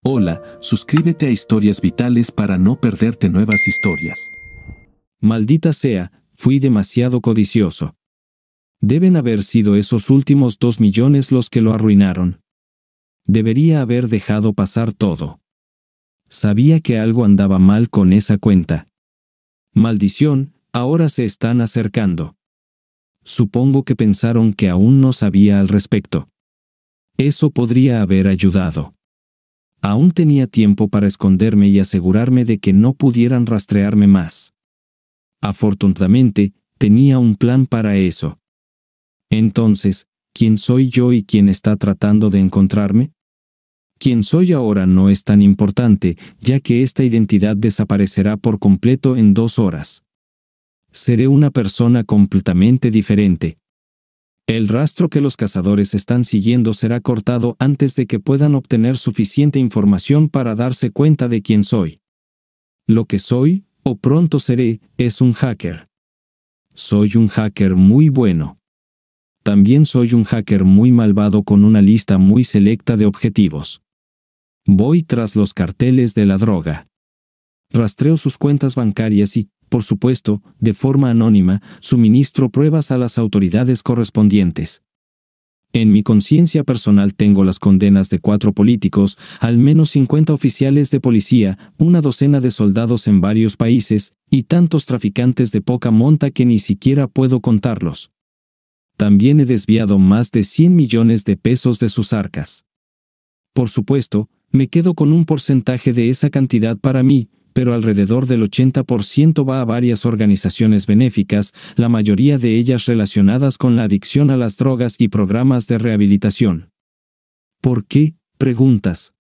Hola, suscríbete a Historias Vitales para no perderte nuevas historias. Maldita sea, fui demasiado codicioso. Deben haber sido esos últimos 2 millones los que lo arruinaron. Debería haber dejado pasar todo. Sabía que algo andaba mal con esa cuenta. Maldición, ahora se están acercando. Supongo que pensaron que aún no sabía al respecto. Eso podría haber ayudado. Aún tenía tiempo para esconderme y asegurarme de que no pudieran rastrearme más. Afortunadamente, tenía un plan para eso. Entonces, ¿quién soy yo y quién está tratando de encontrarme? Quién soy ahora no es tan importante, ya que esta identidad desaparecerá por completo en 2 horas. Seré una persona completamente diferente. El rastro que los cazadores están siguiendo será cortado antes de que puedan obtener suficiente información para darse cuenta de quién soy. Lo que soy, o pronto seré, es un hacker. Soy un hacker muy bueno. También soy un hacker muy malvado con una lista muy selecta de objetivos. Voy tras los carteles de la droga. Rastreo sus cuentas bancarias y, por supuesto, de forma anónima, suministro pruebas a las autoridades correspondientes. En mi conciencia personal tengo las condenas de 4 políticos, al menos 50 oficiales de policía, una docena de soldados en varios países, y tantos traficantes de poca monta que ni siquiera puedo contarlos. También he desviado más de 100 millones de pesos de sus arcas. Por supuesto, me quedo con un porcentaje de esa cantidad para mí, pero alrededor del 80% va a varias organizaciones benéficas, la mayoría de ellas relacionadas con la adicción a las drogas y programas de rehabilitación. ¿Por qué?, preguntas.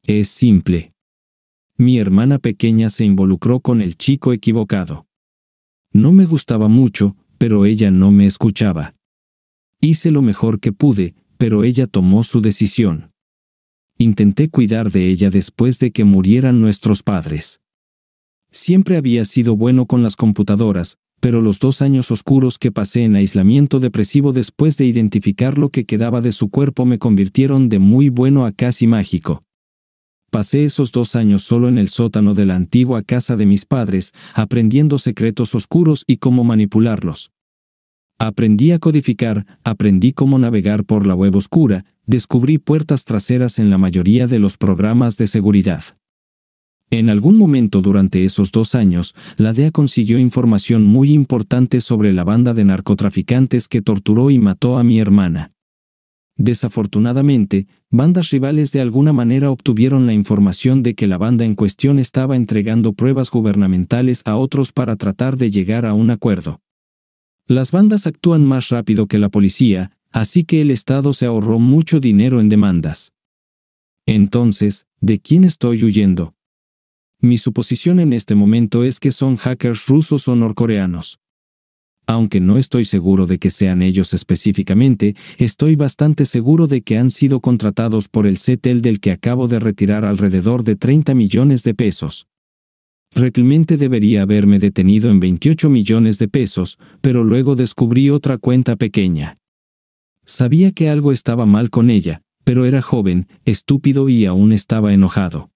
Es simple. Mi hermana pequeña se involucró con el chico equivocado. No me gustaba mucho, pero ella no me escuchaba. Hice lo mejor que pude, pero ella tomó su decisión. Intenté cuidar de ella después de que murieran nuestros padres. Siempre había sido bueno con las computadoras, pero los 2 años oscuros que pasé en aislamiento depresivo después de identificar lo que quedaba de su cuerpo me convirtieron de muy bueno a casi mágico. Pasé esos 2 años solo en el sótano de la antigua casa de mis padres, aprendiendo secretos oscuros y cómo manipularlos. Aprendí a codificar, aprendí cómo navegar por la web oscura, descubrí puertas traseras en la mayoría de los programas de seguridad. En algún momento durante esos 2 años, la DEA consiguió información muy importante sobre la banda de narcotraficantes que torturó y mató a mi hermana. Desafortunadamente, bandas rivales de alguna manera obtuvieron la información de que la banda en cuestión estaba entregando pruebas gubernamentales a otros para tratar de llegar a un acuerdo. Las bandas actúan más rápido que la policía, así que el Estado se ahorró mucho dinero en demandas. Entonces, ¿de quién estoy huyendo? Mi suposición en este momento es que son hackers rusos o norcoreanos. Aunque no estoy seguro de que sean ellos específicamente, estoy bastante seguro de que han sido contratados por el CTL del que acabo de retirar alrededor de 30 millones de pesos. Realmente debería haberme detenido en 28 millones de pesos, pero luego descubrí otra cuenta pequeña. Sabía que algo estaba mal con ella, pero era joven, estúpido y aún estaba enojado.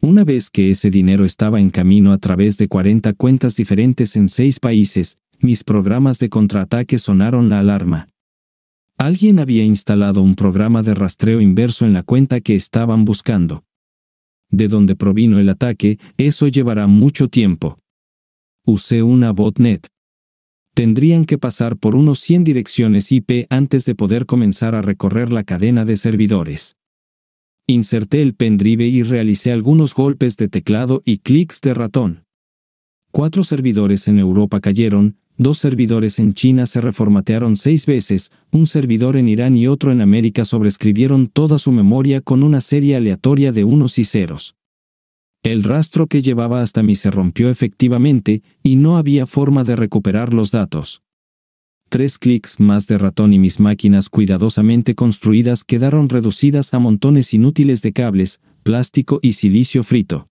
Una vez que ese dinero estaba en camino a través de 40 cuentas diferentes en 6 países, mis programas de contraataque sonaron la alarma. Alguien había instalado un programa de rastreo inverso en la cuenta que estaban buscando. De donde provino el ataque, eso llevará mucho tiempo. Usé una botnet. Tendrían que pasar por unos 100 direcciones IP antes de poder comenzar a recorrer la cadena de servidores. Inserté el pendrive y realicé algunos golpes de teclado y clics de ratón. 4 servidores en Europa cayeron, 2 servidores en China se reformatearon 6 veces, un servidor en Irán y otro en América sobreescribieron toda su memoria con una serie aleatoria de unos y ceros. El rastro que llevaba hasta mí se rompió efectivamente, y no había forma de recuperar los datos. 3 clics más de ratón y mis máquinas cuidadosamente construidas quedaron reducidas a montones inútiles de cables, plástico y silicio frito.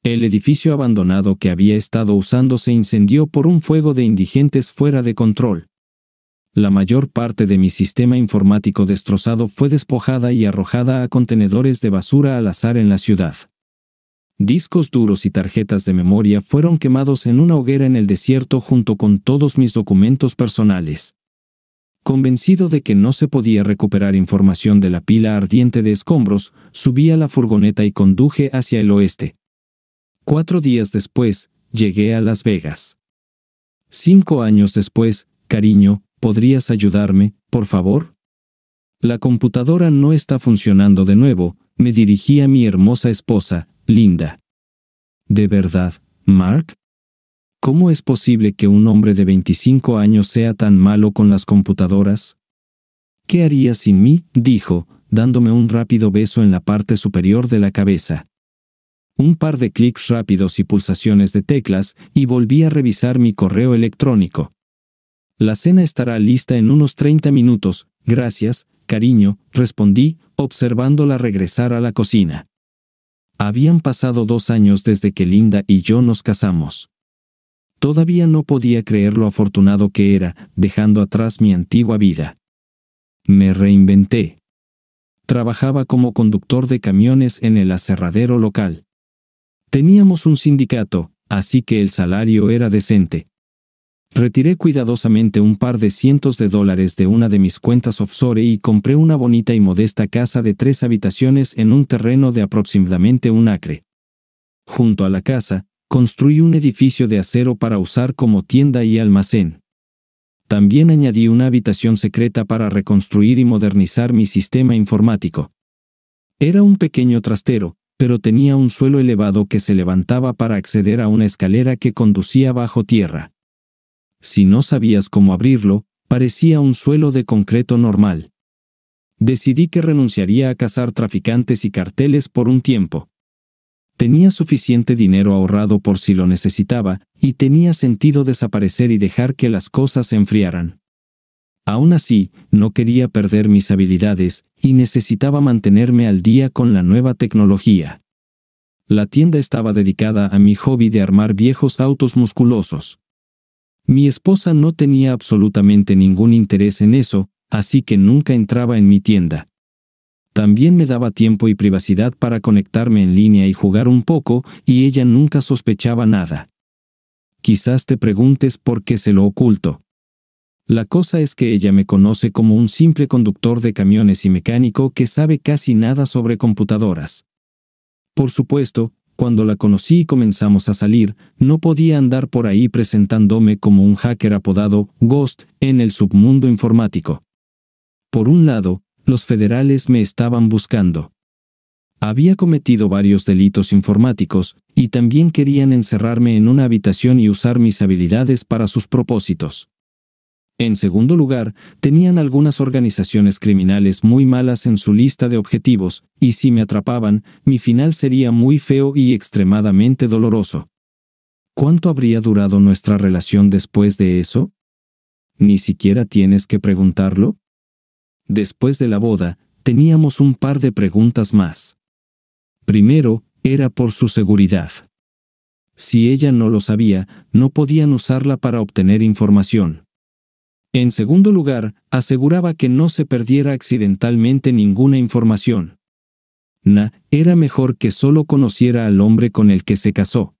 El edificio abandonado que había estado usando se incendió por un fuego de indigentes fuera de control. La mayor parte de mi sistema informático destrozado fue despojada y arrojada a contenedores de basura al azar en la ciudad. Discos duros y tarjetas de memoria fueron quemados en una hoguera en el desierto junto con todos mis documentos personales. Convencido de que no se podía recuperar información de la pila ardiente de escombros, subí a la furgoneta y conduje hacia el oeste. 4 días después, llegué a Las Vegas. 5 años después, cariño, ¿podrías ayudarme, por favor? La computadora no está funcionando de nuevo, me dirigí a mi hermosa esposa, Linda. ¿De verdad, Mark? ¿Cómo es posible que un hombre de 25 años sea tan malo con las computadoras? ¿Qué haría sin mí?, dijo, dándome un rápido beso en la parte superior de la cabeza. Un par de clics rápidos y pulsaciones de teclas, y volví a revisar mi correo electrónico. La cena estará lista en unos 30 minutos, gracias, cariño, respondí, observándola regresar a la cocina. Habían pasado 2 años desde que Linda y yo nos casamos. Todavía no podía creer lo afortunado que era, dejando atrás mi antigua vida. Me reinventé. Trabajaba como conductor de camiones en el aserradero local. Teníamos un sindicato, así que el salario era decente. Retiré cuidadosamente un par de cientos de dólares de una de mis cuentas offshore y compré una bonita y modesta casa de 3 habitaciones en un terreno de aproximadamente 1 acre. Junto a la casa, construí un edificio de acero para usar como tienda y almacén. También añadí una habitación secreta para reconstruir y modernizar mi sistema informático. Era un pequeño trastero, pero tenía un suelo elevado que se levantaba para acceder a una escalera que conducía bajo tierra. Si no sabías cómo abrirlo, parecía un suelo de concreto normal. Decidí que renunciaría a cazar traficantes y carteles por un tiempo. Tenía suficiente dinero ahorrado por si lo necesitaba, y tenía sentido desaparecer y dejar que las cosas se enfriaran. Aún así, no quería perder mis habilidades, y necesitaba mantenerme al día con la nueva tecnología. La tienda estaba dedicada a mi hobby de armar viejos autos musculosos. Mi esposa no tenía absolutamente ningún interés en eso, así que nunca entraba en mi tienda. También me daba tiempo y privacidad para conectarme en línea y jugar un poco, y ella nunca sospechaba nada. Quizás te preguntes por qué se lo oculto. La cosa es que ella me conoce como un simple conductor de camiones y mecánico que sabe casi nada sobre computadoras. Por supuesto, cuando la conocí y comenzamos a salir, no podía andar por ahí presentándome como un hacker apodado Ghost en el submundo informático. Por un lado, los federales me estaban buscando. Había cometido varios delitos informáticos, y también querían encerrarme en una habitación y usar mis habilidades para sus propósitos. En segundo lugar, tenían algunas organizaciones criminales muy malas en su lista de objetivos, y si me atrapaban, mi final sería muy feo y extremadamente doloroso. ¿Cuánto habría durado nuestra relación después de eso? ¿Ni siquiera tienes que preguntarlo? Después de la boda, teníamos un par de preguntas más. Primero, era por su seguridad. Si ella no lo sabía, no podían usarla para obtener información. En segundo lugar, aseguraba que no se perdiera accidentalmente ninguna información. Era mejor que solo conociera al hombre con el que se casó.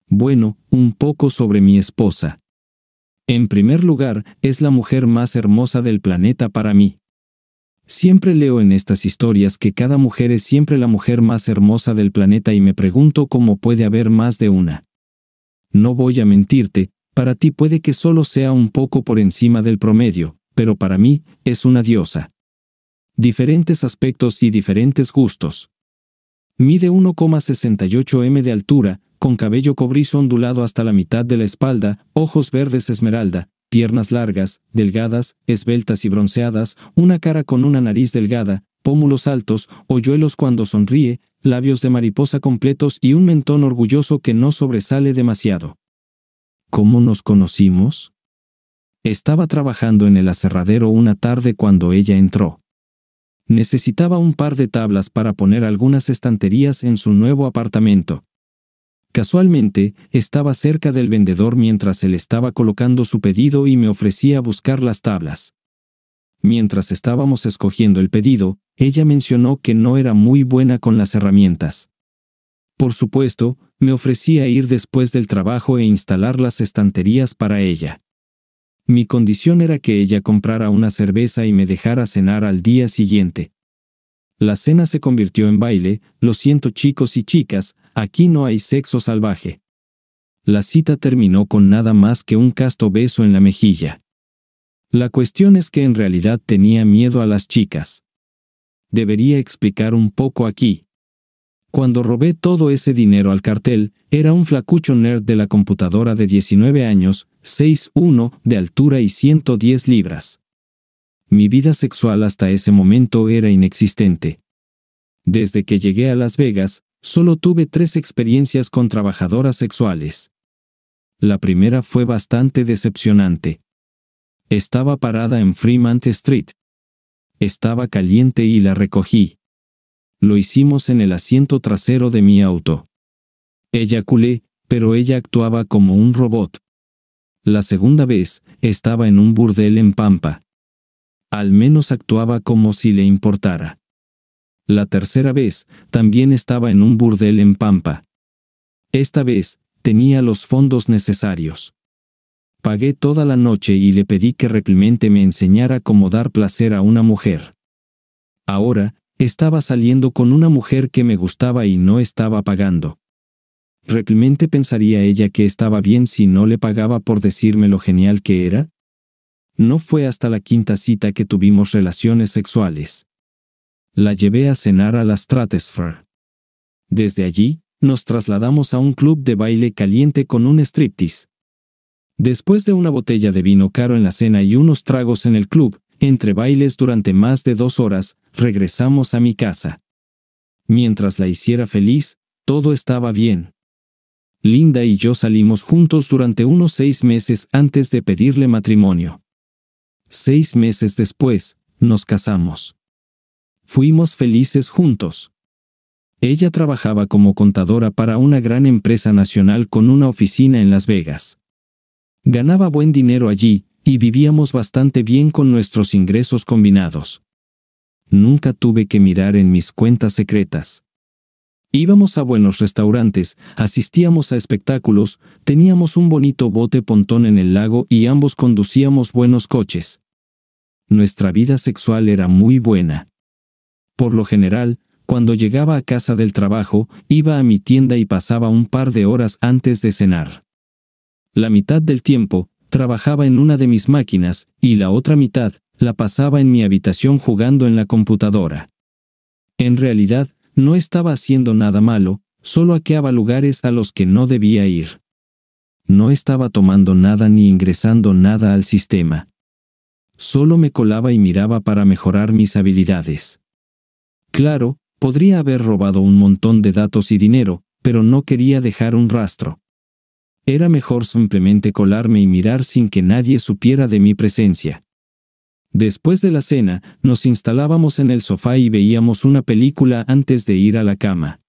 Bueno, un poco sobre mi esposa. En primer lugar, es la mujer más hermosa del planeta para mí. Siempre leo en estas historias que cada mujer es siempre la mujer más hermosa del planeta y me pregunto cómo puede haber más de una. No voy a mentirte, para ti puede que solo sea un poco por encima del promedio, pero para mí, es una diosa. Diferentes aspectos y diferentes gustos. Mide 1,68 m de altura, con cabello cobrizo ondulado hasta la mitad de la espalda, ojos verdes esmeralda, piernas largas, delgadas, esbeltas y bronceadas, una cara con una nariz delgada, pómulos altos, hoyuelos cuando sonríe, labios de mariposa completos y un mentón orgulloso que no sobresale demasiado. ¿Cómo nos conocimos? Estaba trabajando en el aserradero una tarde cuando ella entró. Necesitaba un par de tablas para poner algunas estanterías en su nuevo apartamento. Casualmente, estaba cerca del vendedor mientras él estaba colocando su pedido y me ofrecía buscar las tablas. Mientras estábamos escogiendo el pedido, ella mencionó que no era muy buena con las herramientas. Por supuesto, me ofrecía ir después del trabajo e instalar las estanterías para ella. Mi condición era que ella comprara una cerveza y me dejara cenar al día siguiente. La cena se convirtió en baile. Lo siento, chicos y chicas, aquí no hay sexo salvaje. La cita terminó con nada más que un casto beso en la mejilla. La cuestión es que en realidad tenía miedo a las chicas. Debería explicar un poco aquí. Cuando robé todo ese dinero al cartel, era un flacucho nerd de la computadora de 19 años, 6'1", de altura y 110 libras. Mi vida sexual hasta ese momento era inexistente. Desde que llegué a Las Vegas, solo tuve 3 experiencias con trabajadoras sexuales. La primera fue bastante decepcionante. Estaba parada en Fremont Street. Estaba caliente y la recogí. Lo hicimos en el asiento trasero de mi auto. Eyaculé, pero ella actuaba como un robot. La segunda vez, estaba en un burdel en Pampa. Al menos actuaba como si le importara. La tercera vez, también estaba en un burdel en Pampa. Esta vez, tenía los fondos necesarios. Pagué toda la noche y le pedí que Reclemente me enseñara cómo dar placer a una mujer. Ahora, estaba saliendo con una mujer que me gustaba y no estaba pagando. ¿Realmente pensaría ella que estaba bien si no le pagaba por decirme lo genial que era? No fue hasta la 5ª cita que tuvimos relaciones sexuales. La llevé a cenar a la Stratosphere. Desde allí, nos trasladamos a un club de baile caliente con un striptease. Después de una botella de vino caro en la cena y unos tragos en el club, entre bailes durante más de 2 horas, regresamos a mi casa. Mientras la hiciera feliz, todo estaba bien. Linda y yo salimos juntos durante unos 6 meses antes de pedirle matrimonio. 6 meses después, nos casamos. Fuimos felices juntos. Ella trabajaba como contadora para una gran empresa nacional con una oficina en Las Vegas. Ganaba buen dinero allí, y vivíamos bastante bien con nuestros ingresos combinados. Nunca tuve que mirar en mis cuentas secretas. Íbamos a buenos restaurantes, asistíamos a espectáculos, teníamos un bonito bote pontón en el lago y ambos conducíamos buenos coches. Nuestra vida sexual era muy buena. Por lo general, cuando llegaba a casa del trabajo, iba a mi tienda y pasaba un par de horas antes de cenar. La mitad del tiempo, trabajaba en una de mis máquinas, y la otra mitad, la pasaba en mi habitación jugando en la computadora. En realidad, no estaba haciendo nada malo, solo hackeaba lugares a los que no debía ir. No estaba tomando nada ni ingresando nada al sistema. Solo me colaba y miraba para mejorar mis habilidades. Claro, podría haber robado un montón de datos y dinero, pero no quería dejar un rastro. Era mejor simplemente colarme y mirar sin que nadie supiera de mi presencia. Después de la cena, nos instalábamos en el sofá y veíamos una película antes de ir a la cama.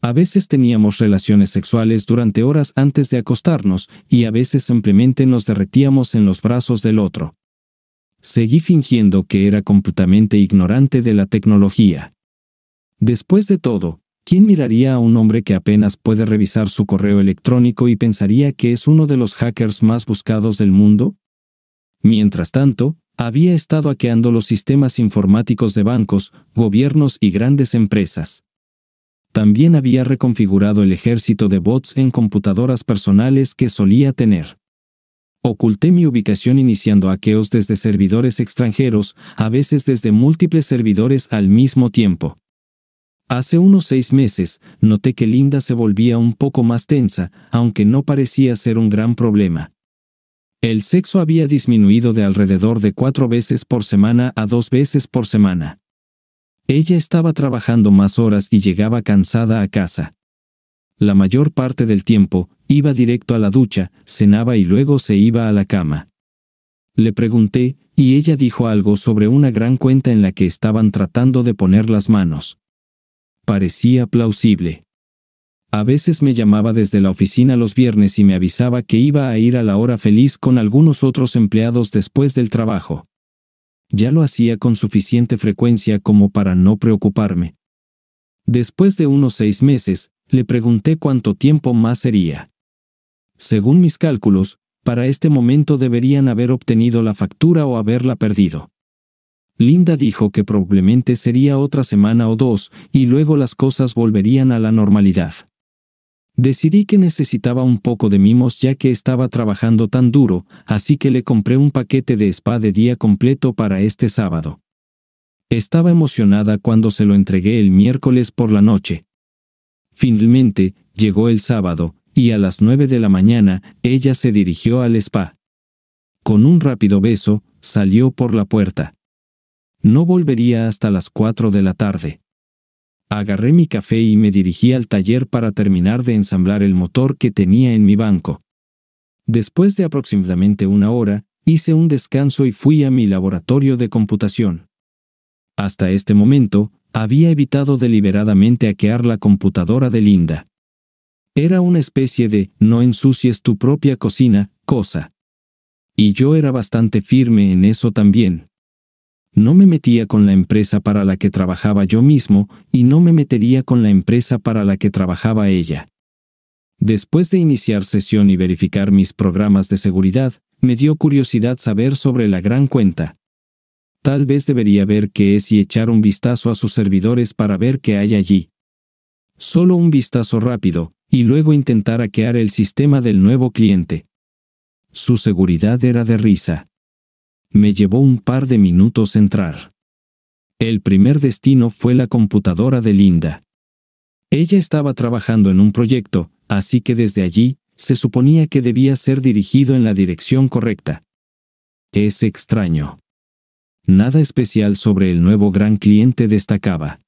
A veces teníamos relaciones sexuales durante horas antes de acostarnos, y a veces simplemente nos derretíamos en los brazos del otro. Seguí fingiendo que era completamente ignorante de la tecnología. Después de todo, ¿quién miraría a un hombre que apenas puede revisar su correo electrónico y pensaría que es uno de los hackers más buscados del mundo? Mientras tanto, había estado hackeando los sistemas informáticos de bancos, gobiernos y grandes empresas. También había reconfigurado el ejército de bots en computadoras personales que solía tener. Oculté mi ubicación iniciando hackeos desde servidores extranjeros, a veces desde múltiples servidores al mismo tiempo. Hace unos 6 meses, noté que Linda se volvía un poco más tensa, aunque no parecía ser un gran problema. El sexo había disminuido de alrededor de 4 veces por semana a 2 veces por semana. Ella estaba trabajando más horas y llegaba cansada a casa. La mayor parte del tiempo, iba directo a la ducha, cenaba y luego se iba a la cama. Le pregunté, y ella dijo algo sobre una gran cuenta en la que estaban tratando de poner las manos. Parecía plausible. A veces me llamaba desde la oficina los viernes y me avisaba que iba a ir a la hora feliz con algunos otros empleados después del trabajo. Ya lo hacía con suficiente frecuencia como para no preocuparme. Después de unos 6 meses, le pregunté cuánto tiempo más sería. Según mis cálculos, para este momento deberían haber obtenido la factura o haberla perdido. Linda dijo que probablemente sería otra semana o 2, y luego las cosas volverían a la normalidad. Decidí que necesitaba un poco de mimos ya que estaba trabajando tan duro, así que le compré un paquete de spa de día completo para este sábado. Estaba emocionada cuando se lo entregué el miércoles por la noche. Finalmente, llegó el sábado, y a las 9 de la mañana, ella se dirigió al spa. Con un rápido beso, salió por la puerta. No volvería hasta las 4 de la tarde. Agarré mi café y me dirigí al taller para terminar de ensamblar el motor que tenía en mi banco. Después de aproximadamente 1 hora, hice un descanso y fui a mi laboratorio de computación. Hasta este momento, había evitado deliberadamente hackear la computadora de Linda. Era una especie de «no ensucies tu propia cocina» cosa. Y yo era bastante firme en eso también. No me metía con la empresa para la que trabajaba yo mismo, y no me metería con la empresa para la que trabajaba ella. Después de iniciar sesión y verificar mis programas de seguridad, me dio curiosidad saber sobre la gran cuenta. Tal vez debería ver qué es y echar un vistazo a sus servidores para ver qué hay allí. Solo un vistazo rápido, y luego intentar hackear el sistema del nuevo cliente. Su seguridad era de risa. Me llevó un par de minutos entrar. El primer destino fue la computadora de Linda. Ella estaba trabajando en un proyecto, así que desde allí, se suponía que debía ser dirigido en la dirección correcta. Es extraño. Nada especial sobre el nuevo gran cliente destacaba.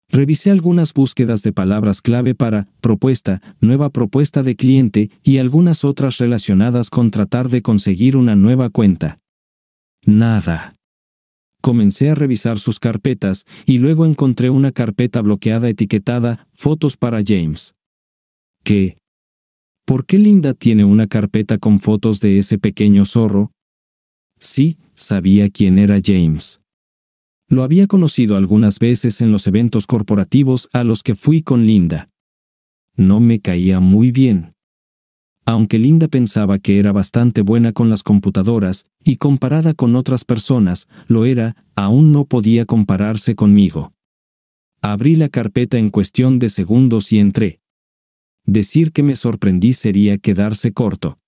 Revisé algunas búsquedas de palabras clave para propuesta, nueva propuesta de cliente y algunas otras relacionadas con tratar de conseguir una nueva cuenta. Nada. Comencé a revisar sus carpetas y luego encontré una carpeta bloqueada etiquetada «Fotos para James». ¿Qué? ¿Por qué Linda tiene una carpeta con fotos de ese pequeño zorro? Sí, sabía quién era James. Lo había conocido algunas veces en los eventos corporativos a los que fui con Linda. No me caía muy bien. Aunque Linda pensaba que era bastante buena con las computadoras, y comparada con otras personas, lo era, aún no podía compararse conmigo. Abrí la carpeta en cuestión de segundos y entré. Decir que me sorprendí sería quedarse corto.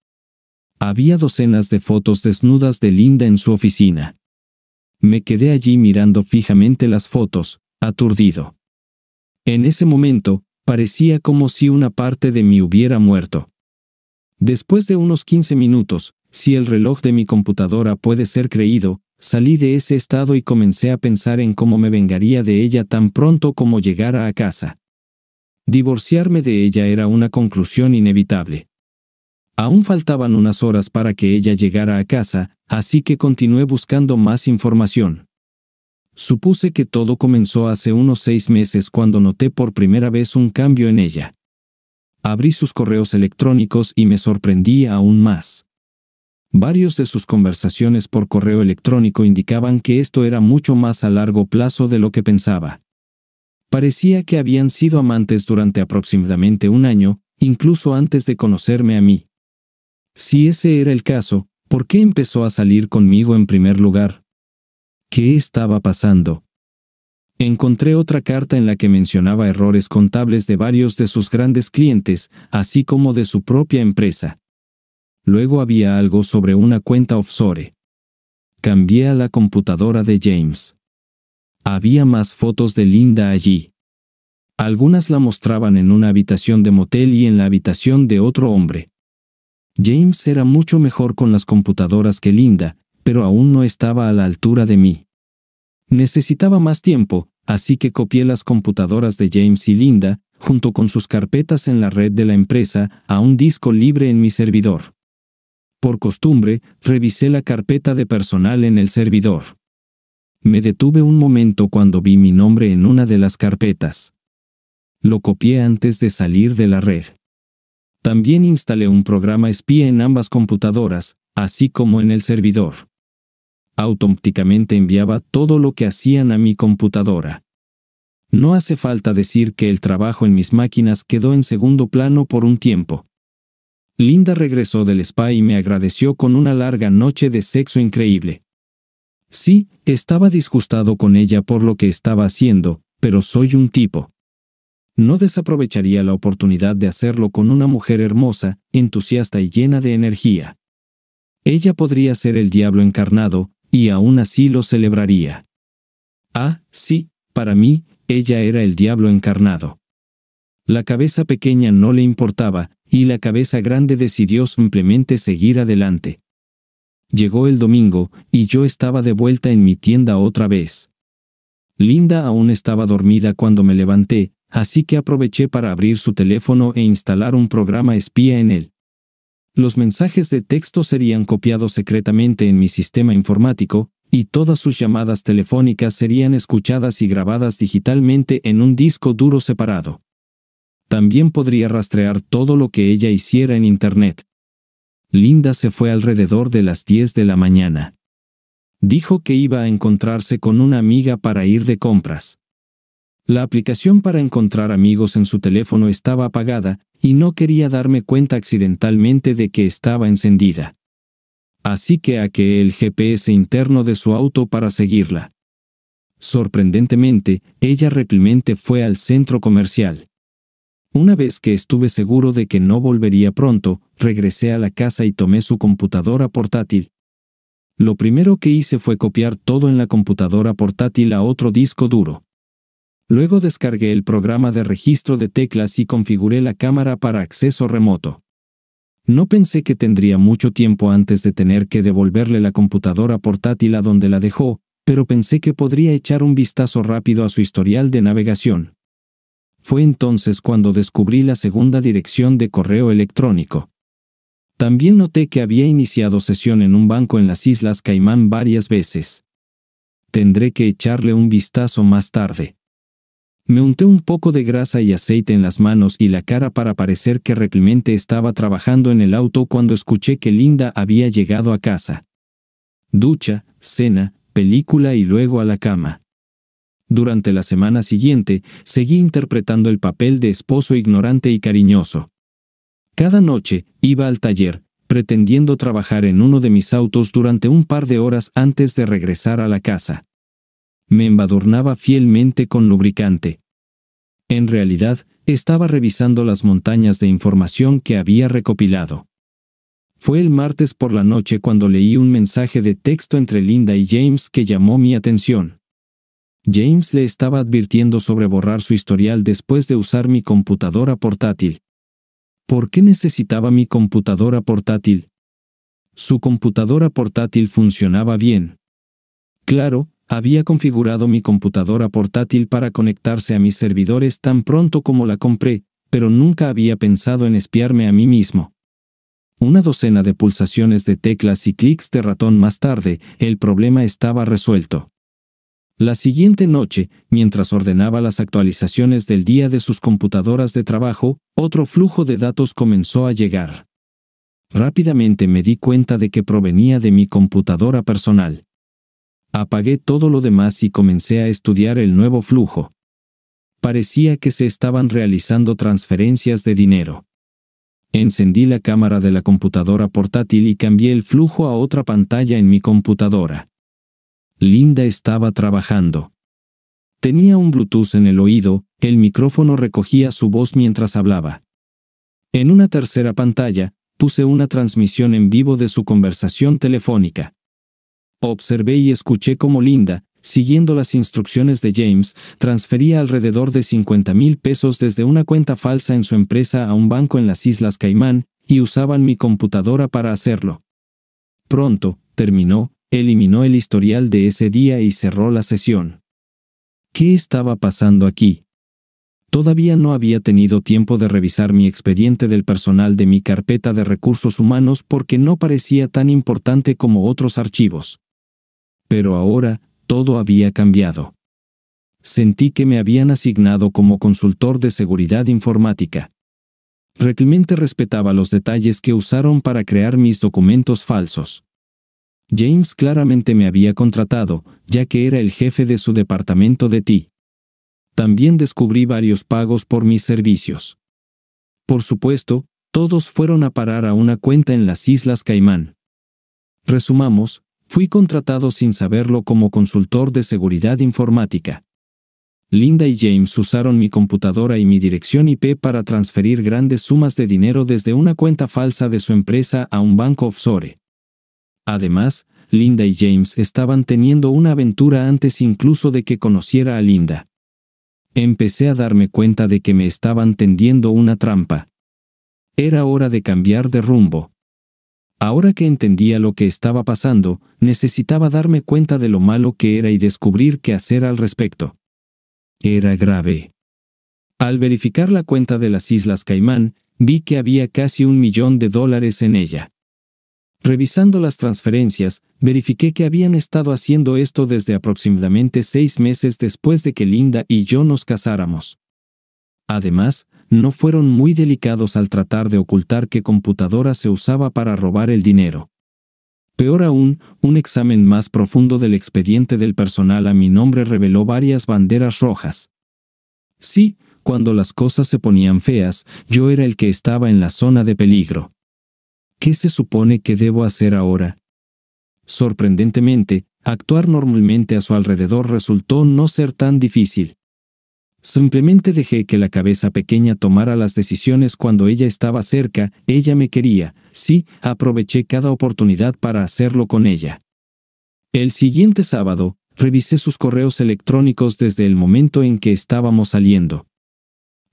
Había docenas de fotos desnudas de Linda en su oficina. Me quedé allí mirando fijamente las fotos, aturdido. En ese momento, parecía como si una parte de mí hubiera muerto. Después de unos 15 minutos, si el reloj de mi computadora puede ser creído, salí de ese estado y comencé a pensar en cómo me vengaría de ella tan pronto como llegara a casa. Divorciarme de ella era una conclusión inevitable. Aún faltaban unas horas para que ella llegara a casa, así que continué buscando más información. Supuse que todo comenzó hace unos 6 meses cuando noté por primera vez un cambio en ella. Abrí sus correos electrónicos y me sorprendí aún más. Varios de sus conversaciones por correo electrónico indicaban que esto era mucho más a largo plazo de lo que pensaba. Parecía que habían sido amantes durante aproximadamente 1 año, incluso antes de conocerme a mí. Si ese era el caso, ¿por qué empezó a salir conmigo en primer lugar? ¿Qué estaba pasando? Encontré otra carta en la que mencionaba errores contables de varios de sus grandes clientes, así como de su propia empresa. Luego había algo sobre una cuenta offshore. Cambié a la computadora de James. Había más fotos de Linda allí. Algunas la mostraban en una habitación de motel y en la habitación de otro hombre. James era mucho mejor con las computadoras que Linda, pero aún no estaba a la altura de mí. Necesitaba más tiempo, así que copié las computadoras de James y Linda, junto con sus carpetas en la red de la empresa, a un disco libre en mi servidor. Por costumbre, revisé la carpeta de personal en el servidor. Me detuve un momento cuando vi mi nombre en una de las carpetas. Lo copié antes de salir de la red. También instalé un programa espía en ambas computadoras, así como en el servidor. Automáticamente enviaba todo lo que hacían a mi computadora. No hace falta decir que el trabajo en mis máquinas quedó en segundo plano por un tiempo. Linda regresó del spa y me agradeció con una larga noche de sexo increíble. Sí, estaba disgustado con ella por lo que estaba haciendo, pero soy un tipo. No desaprovecharía la oportunidad de hacerlo con una mujer hermosa, entusiasta y llena de energía. Ella podría ser el diablo encarnado, y aún así lo celebraría. Ah, sí, para mí, ella era el diablo encarnado. La cabeza pequeña no le importaba, y la cabeza grande decidió simplemente seguir adelante. Llegó el domingo, y yo estaba de vuelta en mi tienda otra vez. Linda aún estaba dormida cuando me levanté, así que aproveché para abrir su teléfono e instalar un programa espía en él. Los mensajes de texto serían copiados secretamente en mi sistema informático, y todas sus llamadas telefónicas serían escuchadas y grabadas digitalmente en un disco duro separado. También podría rastrear todo lo que ella hiciera en Internet. Linda se fue alrededor de las 10 de la mañana. Dijo que iba a encontrarse con una amiga para ir de compras. La aplicación para encontrar amigos en su teléfono estaba apagada, y no quería darme cuenta accidentalmente de que estaba encendida. Así que hackeé el GPS interno de su auto para seguirla. Sorprendentemente, ella rápidamente fue al centro comercial. Una vez que estuve seguro de que no volvería pronto, regresé a la casa y tomé su computadora portátil. Lo primero que hice fue copiar todo en la computadora portátil a otro disco duro. Luego descargué el programa de registro de teclas y configuré la cámara para acceso remoto. No pensé que tendría mucho tiempo antes de tener que devolverle la computadora portátil a donde la dejó, pero pensé que podría echar un vistazo rápido a su historial de navegación. Fue entonces cuando descubrí la segunda dirección de correo electrónico. También noté que había iniciado sesión en un banco en las Islas Caimán varias veces. Tendré que echarle un vistazo más tarde. Me unté un poco de grasa y aceite en las manos y la cara para parecer que realmente estaba trabajando en el auto cuando escuché que Linda había llegado a casa. Ducha, cena, película y luego a la cama. Durante la semana siguiente, seguí interpretando el papel de esposo ignorante y cariñoso. Cada noche, iba al taller, pretendiendo trabajar en uno de mis autos durante un par de horas antes de regresar a la casa. Me embadurnaba fielmente con lubricante. En realidad, estaba revisando las montañas de información que había recopilado. Fue el martes por la noche cuando leí un mensaje de texto entre Linda y James que llamó mi atención. James le estaba advirtiendo sobre borrar su historial después de usar mi computadora portátil. ¿Por qué necesitaba mi computadora portátil? Su computadora portátil funcionaba bien. Claro, había configurado mi computadora portátil para conectarse a mis servidores tan pronto como la compré, pero nunca había pensado en espiarme a mí mismo. Una docena de pulsaciones de teclas y clics de ratón más tarde, el problema estaba resuelto. La siguiente noche, mientras ordenaba las actualizaciones del día de sus computadoras de trabajo, otro flujo de datos comenzó a llegar. Rápidamente me di cuenta de que provenía de mi computadora personal. Apagué todo lo demás y comencé a estudiar el nuevo flujo. Parecía que se estaban realizando transferencias de dinero. Encendí la cámara de la computadora portátil y cambié el flujo a otra pantalla en mi computadora. Linda estaba trabajando. Tenía un Bluetooth en el oído, el micrófono recogía su voz mientras hablaba. En una tercera pantalla, puse una transmisión en vivo de su conversación telefónica. Observé y escuché cómo Linda, siguiendo las instrucciones de James, transfería alrededor de 50,000 pesos desde una cuenta falsa en su empresa a un banco en las Islas Caimán, y usaban mi computadora para hacerlo. Pronto, terminó, eliminó el historial de ese día y cerró la sesión. ¿Qué estaba pasando aquí? Todavía no había tenido tiempo de revisar mi expediente del personal de mi carpeta de recursos humanos porque no parecía tan importante como otros archivos. Pero ahora, todo había cambiado. Sentí que me habían asignado como consultor de seguridad informática. Realmente respetaba los detalles que usaron para crear mis documentos falsos. James claramente me había contratado, ya que era el jefe de su departamento de TI. También descubrí varios pagos por mis servicios. Por supuesto, todos fueron a parar a una cuenta en las Islas Caimán. Resumamos, fui contratado sin saberlo como consultor de seguridad informática. Linda y James usaron mi computadora y mi dirección IP para transferir grandes sumas de dinero desde una cuenta falsa de su empresa a un banco offshore. Además, Linda y James estaban teniendo una aventura antes incluso de que conociera a Linda. Empecé a darme cuenta de que me estaban tendiendo una trampa. Era hora de cambiar de rumbo. Ahora que entendía lo que estaba pasando, necesitaba darme cuenta de lo malo que era y descubrir qué hacer al respecto. Era grave. Al verificar la cuenta de las Islas Caimán, vi que había casi $1 millón en ella. Revisando las transferencias, verifiqué que habían estado haciendo esto desde aproximadamente 6 meses después de que Linda y yo nos casáramos. Además, no fueron muy delicados al tratar de ocultar qué computadora se usaba para robar el dinero. Peor aún, un examen más profundo del expediente del personal a mi nombre reveló varias banderas rojas. Sí, cuando las cosas se ponían feas, yo era el que estaba en la zona de peligro. ¿Qué se supone que debo hacer ahora? Sorprendentemente, actuar normalmente a su alrededor resultó no ser tan difícil. Simplemente dejé que la cabeza pequeña tomara las decisiones cuando ella estaba cerca, ella me quería, sí, aproveché cada oportunidad para hacerlo con ella. El siguiente sábado, revisé sus correos electrónicos desde el momento en que estábamos saliendo.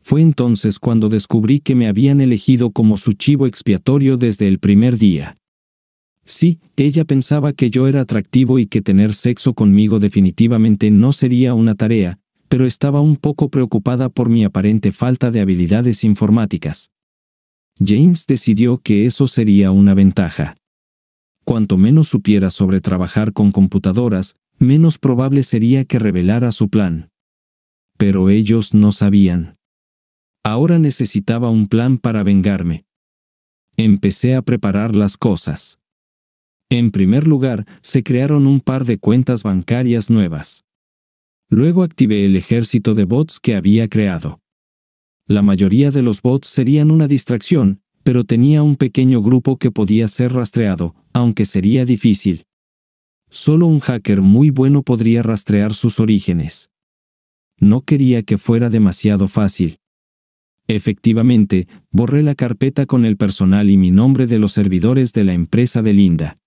Fue entonces cuando descubrí que me habían elegido como su chivo expiatorio desde el primer día. Sí, ella pensaba que yo era atractivo y que tener sexo conmigo definitivamente no sería una tarea, pero estaba un poco preocupada por mi aparente falta de habilidades informáticas. James decidió que eso sería una ventaja. Cuanto menos supiera sobre trabajar con computadoras, menos probable sería que revelara su plan. Pero ellos no sabían. Ahora necesitaba un plan para vengarme. Empecé a preparar las cosas. En primer lugar, se crearon un par de cuentas bancarias nuevas. Luego activé el ejército de bots que había creado. La mayoría de los bots serían una distracción, pero tenía un pequeño grupo que podía ser rastreado, aunque sería difícil. Solo un hacker muy bueno podría rastrear sus orígenes. No quería que fuera demasiado fácil. Efectivamente, borré la carpeta con el personal y mi nombre de los servidores de la empresa de Linda.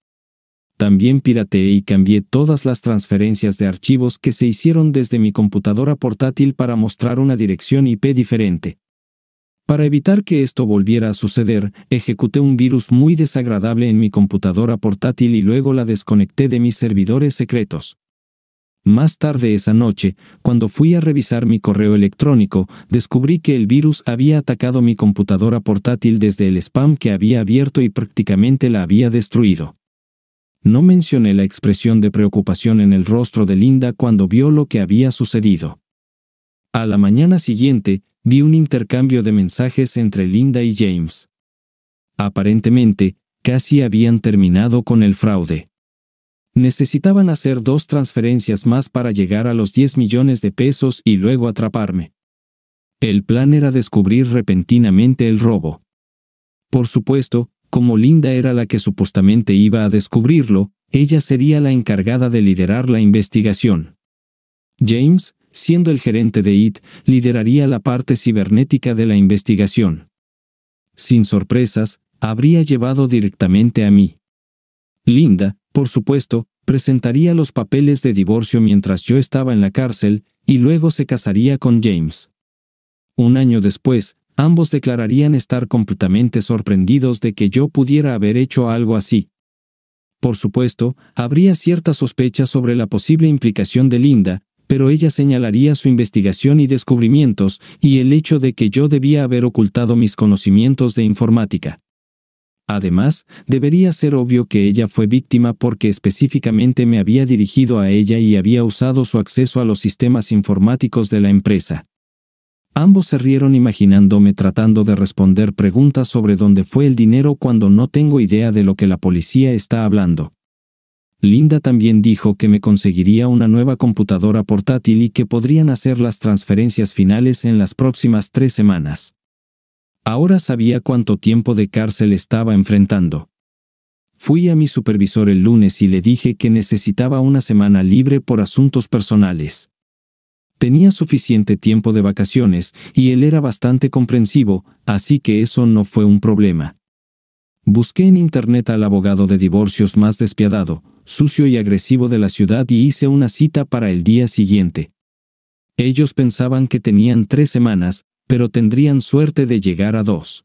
También pirateé y cambié todas las transferencias de archivos que se hicieron desde mi computadora portátil para mostrar una dirección IP diferente. Para evitar que esto volviera a suceder, ejecuté un virus muy desagradable en mi computadora portátil y luego la desconecté de mis servidores secretos. Más tarde esa noche, cuando fui a revisar mi correo electrónico, descubrí que el virus había atacado mi computadora portátil desde el spam que había abierto y prácticamente la había destruido. No mencioné la expresión de preocupación en el rostro de Linda cuando vio lo que había sucedido. A la mañana siguiente, vi un intercambio de mensajes entre Linda y James. Aparentemente, casi habían terminado con el fraude. Necesitaban hacer 2 transferencias más para llegar a los $10 millones y luego atraparme. El plan era descubrir repentinamente el robo. Por supuesto, como Linda era la que supuestamente iba a descubrirlo, ella sería la encargada de liderar la investigación. James, siendo el gerente de IT, lideraría la parte cibernética de la investigación. Sin sorpresas, habría llevado directamente a mí. Linda, por supuesto, presentaría los papeles de divorcio mientras yo estaba en la cárcel, y luego se casaría con James. Un año después, ambos declararían estar completamente sorprendidos de que yo pudiera haber hecho algo así. Por supuesto, habría cierta sospecha sobre la posible implicación de Linda, pero ella señalaría su investigación y descubrimientos, y el hecho de que yo debía haber ocultado mis conocimientos de informática. Además, debería ser obvio que ella fue víctima porque específicamente me había dirigido a ella y había usado su acceso a los sistemas informáticos de la empresa. Ambos se rieron imaginándome tratando de responder preguntas sobre dónde fue el dinero cuando no tengo idea de lo que la policía está hablando. Linda también dijo que me conseguiría una nueva computadora portátil y que podrían hacer las transferencias finales en las próximas 3 semanas. Ahora sabía cuánto tiempo de cárcel estaba enfrentando. Fui a mi supervisor el lunes y le dije que necesitaba una semana libre por asuntos personales. Tenía suficiente tiempo de vacaciones y él era bastante comprensivo, así que eso no fue un problema. Busqué en internet al abogado de divorcios más despiadado, sucio y agresivo de la ciudad y hice una cita para el día siguiente. Ellos pensaban que tenían 3 semanas, pero tendrían suerte de llegar a 2.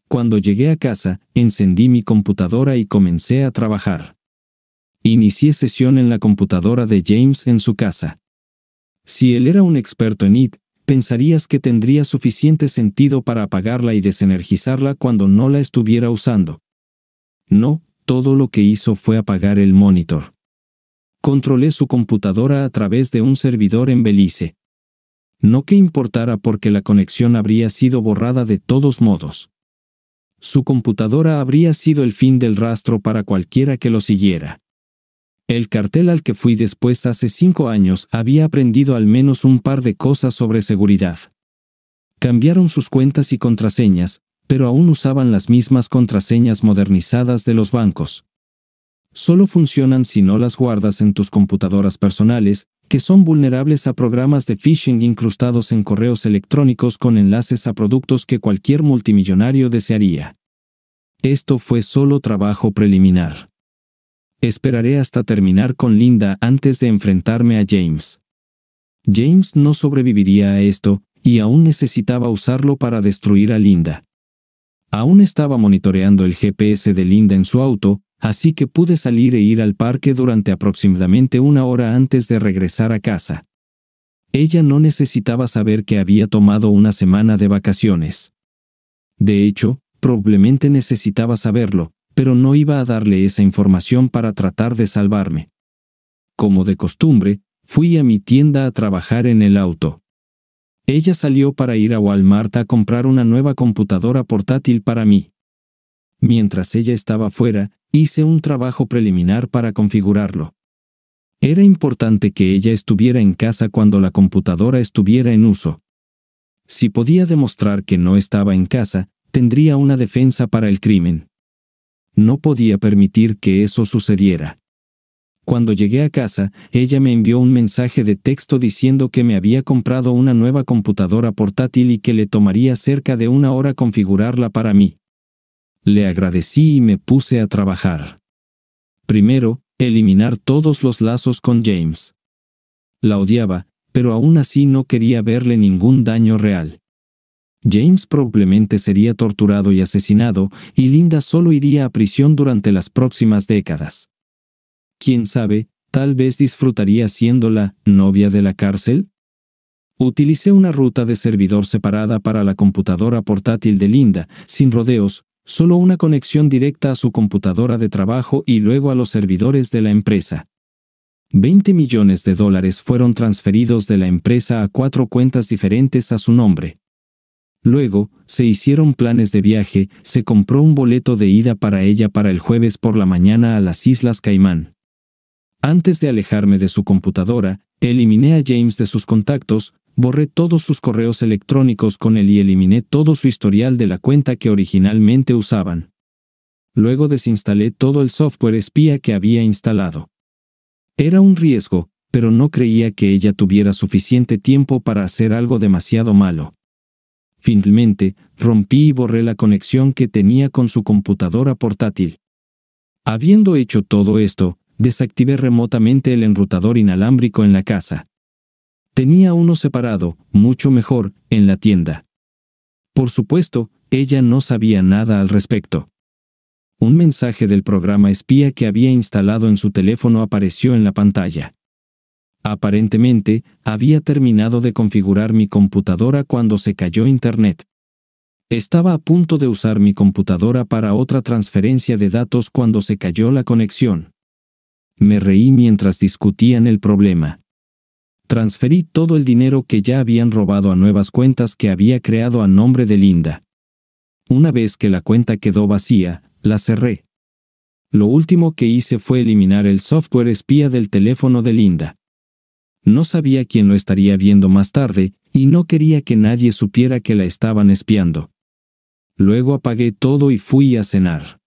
Cuando llegué a casa, encendí mi computadora y comencé a trabajar. Inicié sesión en la computadora de James en su casa. Si él era un experto en IT, pensarías que tendría suficiente sentido para apagarla y desenergizarla cuando no la estuviera usando. No, todo lo que hizo fue apagar el monitor. Controlé su computadora a través de un servidor en Belice. No que importara porque la conexión habría sido borrada de todos modos. Su computadora habría sido el fin del rastro para cualquiera que lo siguiera. El cartel al que fui después hace 5 años había aprendido al menos un par de cosas sobre seguridad. Cambiaron sus cuentas y contraseñas, pero aún usaban las mismas contraseñas modernizadas de los bancos. Solo funcionan si no las guardas en tus computadoras personales, que son vulnerables a programas de phishing incrustados en correos electrónicos con enlaces a productos que cualquier multimillonario desearía. Esto fue solo trabajo preliminar. Esperaré hasta terminar con Linda antes de enfrentarme a James. James no sobreviviría a esto, y aún necesitaba usarlo para destruir a Linda. Aún estaba monitoreando el GPS de Linda en su auto, así que pude salir e ir al parque durante aproximadamente 1 hora antes de regresar a casa. Ella no necesitaba saber que había tomado una semana de vacaciones. De hecho, probablemente necesitaba saberlo, pero no iba a darle esa información para tratar de salvarme. Como de costumbre, fui a mi tienda a trabajar en el auto. Ella salió para ir a Walmart a comprar una nueva computadora portátil para mí. Mientras ella estaba fuera, hice un trabajo preliminar para configurarlo. Era importante que ella estuviera en casa cuando la computadora estuviera en uso. Si podía demostrar que no estaba en casa, tendría una defensa para el crimen. No podía permitir que eso sucediera. Cuando llegué a casa, ella me envió un mensaje de texto diciendo que me había comprado una nueva computadora portátil y que le tomaría cerca de 1 hora configurarla para mí. Le agradecí y me puse a trabajar. Primero, eliminar todos los lazos con James. La odiaba, pero aún así no quería verle ningún daño real. James probablemente sería torturado y asesinado, y Linda solo iría a prisión durante las próximas décadas. ¿Quién sabe, tal vez disfrutaría siendo la novia de la cárcel? Utilicé una ruta de servidor separada para la computadora portátil de Linda, sin rodeos, solo una conexión directa a su computadora de trabajo y luego a los servidores de la empresa. $20 millones fueron transferidos de la empresa a 4 cuentas diferentes a su nombre. Luego, se hicieron planes de viaje, se compró un boleto de ida para ella para el jueves por la mañana a las Islas Caimán. Antes de alejarme de su computadora, eliminé a James de sus contactos, borré todos sus correos electrónicos con él y eliminé todo su historial de la cuenta que originalmente usaban. Luego desinstalé todo el software espía que había instalado. Era un riesgo, pero no creía que ella tuviera suficiente tiempo para hacer algo demasiado malo. Finalmente, rompí y borré la conexión que tenía con su computadora portátil. Habiendo hecho todo esto, desactivé remotamente el enrutador inalámbrico en la casa. Tenía uno separado, mucho mejor, en la tienda. Por supuesto, ella no sabía nada al respecto. Un mensaje del programa espía que había instalado en su teléfono apareció en la pantalla. Aparentemente, había terminado de configurar mi computadora cuando se cayó internet. Estaba a punto de usar mi computadora para otra transferencia de datos cuando se cayó la conexión. Me reí mientras discutían el problema. Transferí todo el dinero que ya habían robado a nuevas cuentas que había creado a nombre de Linda. Una vez que la cuenta quedó vacía, la cerré. Lo último que hice fue eliminar el software espía del teléfono de Linda. No sabía quién lo estaría viendo más tarde, y no quería que nadie supiera que la estaban espiando. Luego apagué todo y fui a cenar.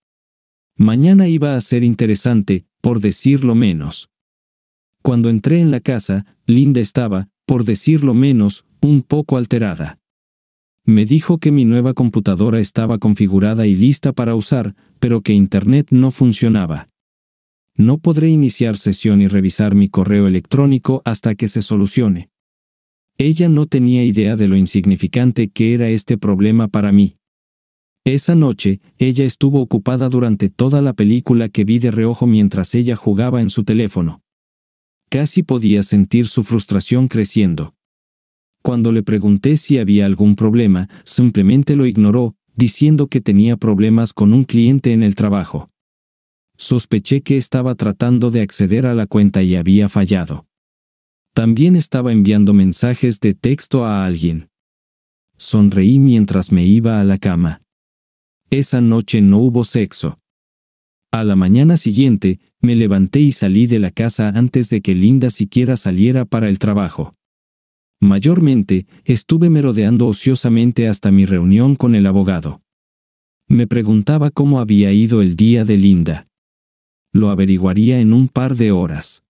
Mañana iba a ser interesante, por decirlo menos. Cuando entré en la casa, Linda estaba, por decirlo menos, un poco alterada. Me dijo que mi nueva computadora estaba configurada y lista para usar, pero que Internet no funcionaba. No podré iniciar sesión y revisar mi correo electrónico hasta que se solucione. Ella no tenía idea de lo insignificante que era este problema para mí. Esa noche, ella estuvo ocupada durante toda la película que vi de reojo mientras ella jugaba en su teléfono. Casi podía sentir su frustración creciendo. Cuando le pregunté si había algún problema, simplemente lo ignoró, diciendo que tenía problemas con un cliente en el trabajo. Sospeché que estaba tratando de acceder a la cuenta y había fallado. También estaba enviando mensajes de texto a alguien. Sonreí mientras me iba a la cama. Esa noche no hubo sexo. A la mañana siguiente, me levanté y salí de la casa antes de que Linda siquiera saliera para el trabajo. Mayormente, estuve merodeando ociosamente hasta mi reunión con el abogado. Me preguntaba cómo había ido el día de Linda. Lo averiguaría en un par de horas.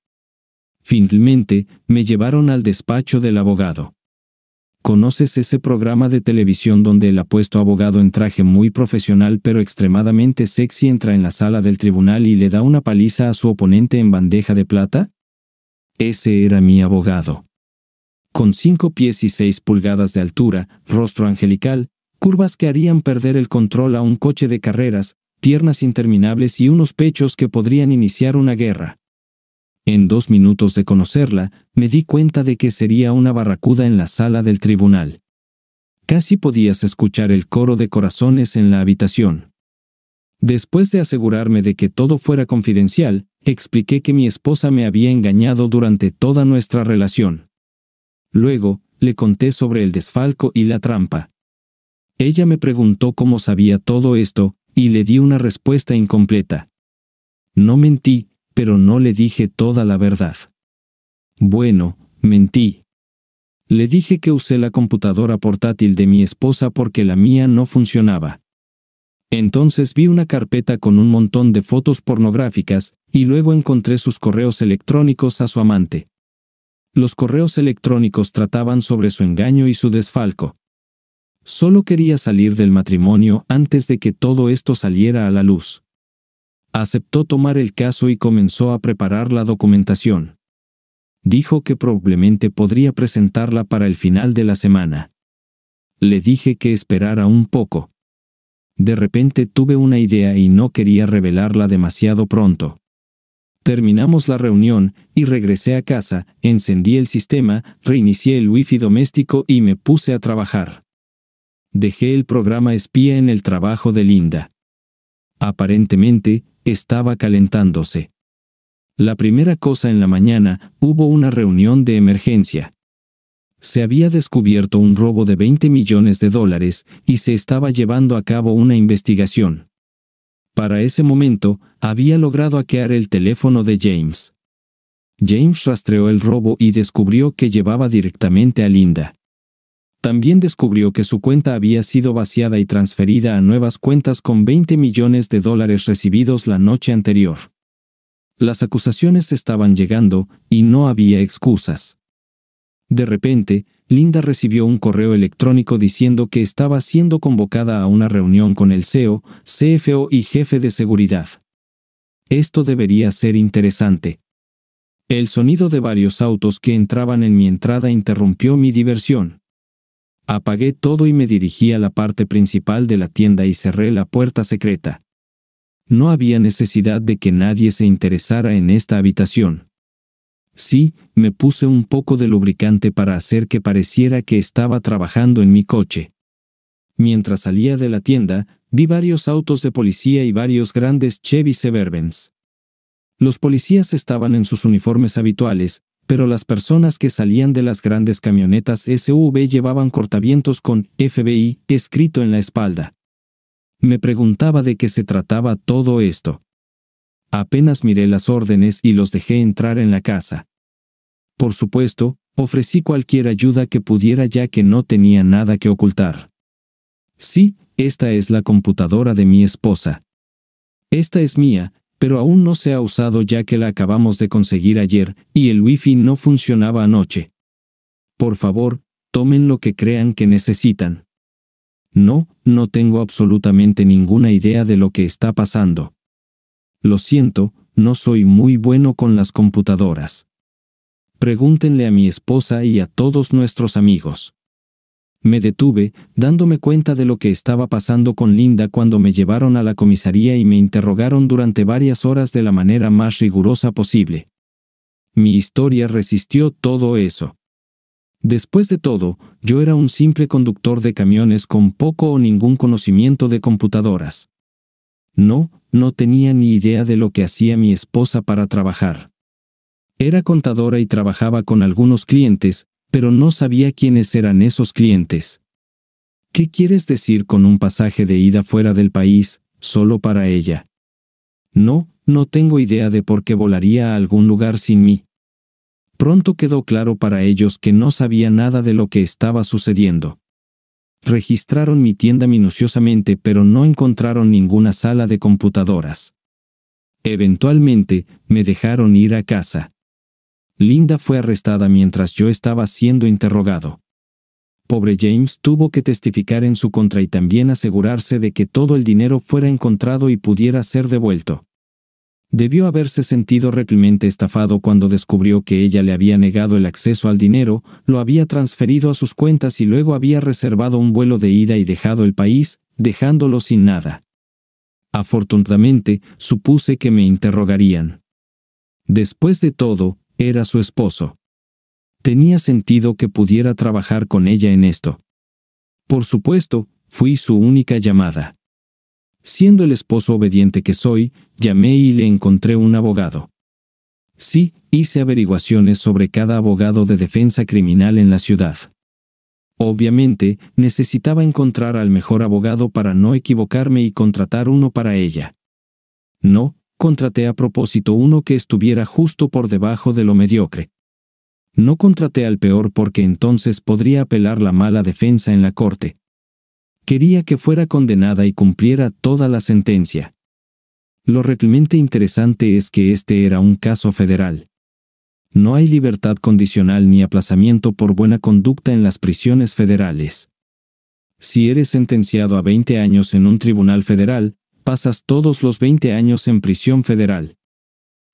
Finalmente, me llevaron al despacho del abogado. ¿Conoces ese programa de televisión donde el apuesto abogado en traje muy profesional pero extremadamente sexy entra en la sala del tribunal y le da una paliza a su oponente en bandeja de plata? Ese era mi abogado. Con 5 pies y 6 pulgadas de altura, rostro angelical, curvas que harían perder el control a un coche de carreras, piernas interminables y unos pechos que podrían iniciar una guerra. En 2 minutos de conocerla, me di cuenta de que sería una barracuda en la sala del tribunal. Casi podías escuchar el coro de corazones en la habitación. Después de asegurarme de que todo fuera confidencial, expliqué que mi esposa me había engañado durante toda nuestra relación. Luego, le conté sobre el desfalco y la trampa. Ella me preguntó cómo sabía todo esto, y le di una respuesta incompleta. No mentí, pero no le dije toda la verdad. Bueno, mentí. Le dije que usé la computadora portátil de mi esposa porque la mía no funcionaba. Entonces vi una carpeta con un montón de fotos pornográficas, y luego encontré sus correos electrónicos a su amante. Los correos electrónicos trataban sobre su engaño y su desfalco. Solo quería salir del matrimonio antes de que todo esto saliera a la luz. Aceptó tomar el caso y comenzó a preparar la documentación. Dijo que probablemente podría presentarla para el final de la semana. Le dije que esperara un poco. De repente tuve una idea y no quería revelarla demasiado pronto. Terminamos la reunión, y regresé a casa, encendí el sistema, reinicié el wifi doméstico y me puse a trabajar. Dejé el programa espía en el trabajo de Linda. Aparentemente, estaba calentándose. La primera cosa en la mañana, hubo una reunión de emergencia. Se había descubierto un robo de $20 millones y se estaba llevando a cabo una investigación. Para ese momento, había logrado hackear el teléfono de James. James rastreó el robo y descubrió que llevaba directamente a Linda. También descubrió que su cuenta había sido vaciada y transferida a nuevas cuentas con $20 millones recibidos la noche anterior. Las acusaciones estaban llegando, y no había excusas. De repente, Linda recibió un correo electrónico diciendo que estaba siendo convocada a una reunión con el CEO, CFO y jefe de seguridad. Esto debería ser interesante. El sonido de varios autos que entraban en mi entrada interrumpió mi diversión. Apagué todo y me dirigí a la parte principal de la tienda y cerré la puerta secreta. No había necesidad de que nadie se interesara en esta habitación. Sí, me puse un poco de lubricante para hacer que pareciera que estaba trabajando en mi coche. Mientras salía de la tienda, vi varios autos de policía y varios grandes Chevy Suburbans. Los policías estaban en sus uniformes habituales, pero las personas que salían de las grandes camionetas SUV llevaban cortavientos con FBI escrito en la espalda. Me preguntaba de qué se trataba todo esto. Apenas miré las órdenes y los dejé entrar en la casa. Por supuesto, ofrecí cualquier ayuda que pudiera ya que no tenía nada que ocultar. Sí, esta es la computadora de mi esposa. Esta es mía, pero aún no se ha usado ya que la acabamos de conseguir ayer, y el Wi-Fi no funcionaba anoche. Por favor, tomen lo que crean que necesitan. No tengo absolutamente ninguna idea de lo que está pasando. Lo siento, no soy muy bueno con las computadoras. Pregúntenle a mi esposa y a todos nuestros amigos. Me detuve, dándome cuenta de lo que estaba pasando con Linda cuando me llevaron a la comisaría y me interrogaron durante varias horas de la manera más rigurosa posible. Mi historia resistió todo eso. Después de todo, yo era un simple conductor de camiones con poco o ningún conocimiento de computadoras. No tenía ni idea de lo que hacía mi esposa para trabajar. Era contadora y trabajaba con algunos clientes, pero no sabía quiénes eran esos clientes. ¿Qué quieres decir con un pasaje de ida fuera del país, solo para ella? No tengo idea de por qué volaría a algún lugar sin mí. Pronto quedó claro para ellos que no sabía nada de lo que estaba sucediendo. Registraron mi tienda minuciosamente, pero no encontraron ninguna sala de computadoras. Eventualmente, me dejaron ir a casa. Linda fue arrestada mientras yo estaba siendo interrogado. Pobre James tuvo que testificar en su contra y también asegurarse de que todo el dinero fuera encontrado y pudiera ser devuelto. Debió haberse sentido realmente estafado cuando descubrió que ella le había negado el acceso al dinero, lo había transferido a sus cuentas y luego había reservado un vuelo de ida y dejado el país, dejándolo sin nada. Afortunadamente, supuse que me interrogarían. Después de todo, era su esposo. Tenía sentido que pudiera trabajar con ella en esto. Por supuesto, fui su única llamada. Siendo el esposo obediente que soy, llamé y le encontré un abogado. Sí, hice averiguaciones sobre cada abogado de defensa criminal en la ciudad. Obviamente, necesitaba encontrar al mejor abogado para no equivocarme y contratar uno para ella. No, contraté a propósito uno que estuviera justo por debajo de lo mediocre. No contraté al peor porque entonces podría apelar la mala defensa en la corte. Quería que fuera condenada y cumpliera toda la sentencia. Lo realmente interesante es que este era un caso federal. No hay libertad condicional ni aplazamiento por buena conducta en las prisiones federales. Si eres sentenciado a 20 años en un tribunal federal, pasas todos los 20 años en prisión federal.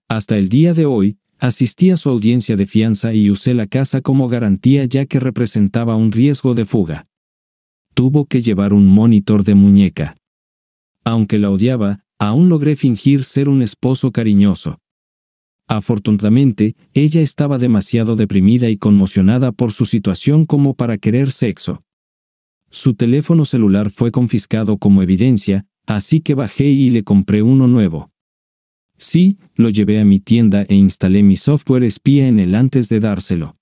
Hasta el día de hoy, asistí a su audiencia de fianza y usé la casa como garantía ya que representaba un riesgo de fuga. Tuvo que llevar un monitor de muñeca. Aunque la odiaba, aún logré fingir ser un esposo cariñoso. Afortunadamente, ella estaba demasiado deprimida y conmocionada por su situación como para querer sexo. Su teléfono celular fue confiscado como evidencia, así que bajé y le compré uno nuevo. Sí, lo llevé a mi tienda e instalé mi software espía en él antes de dárselo.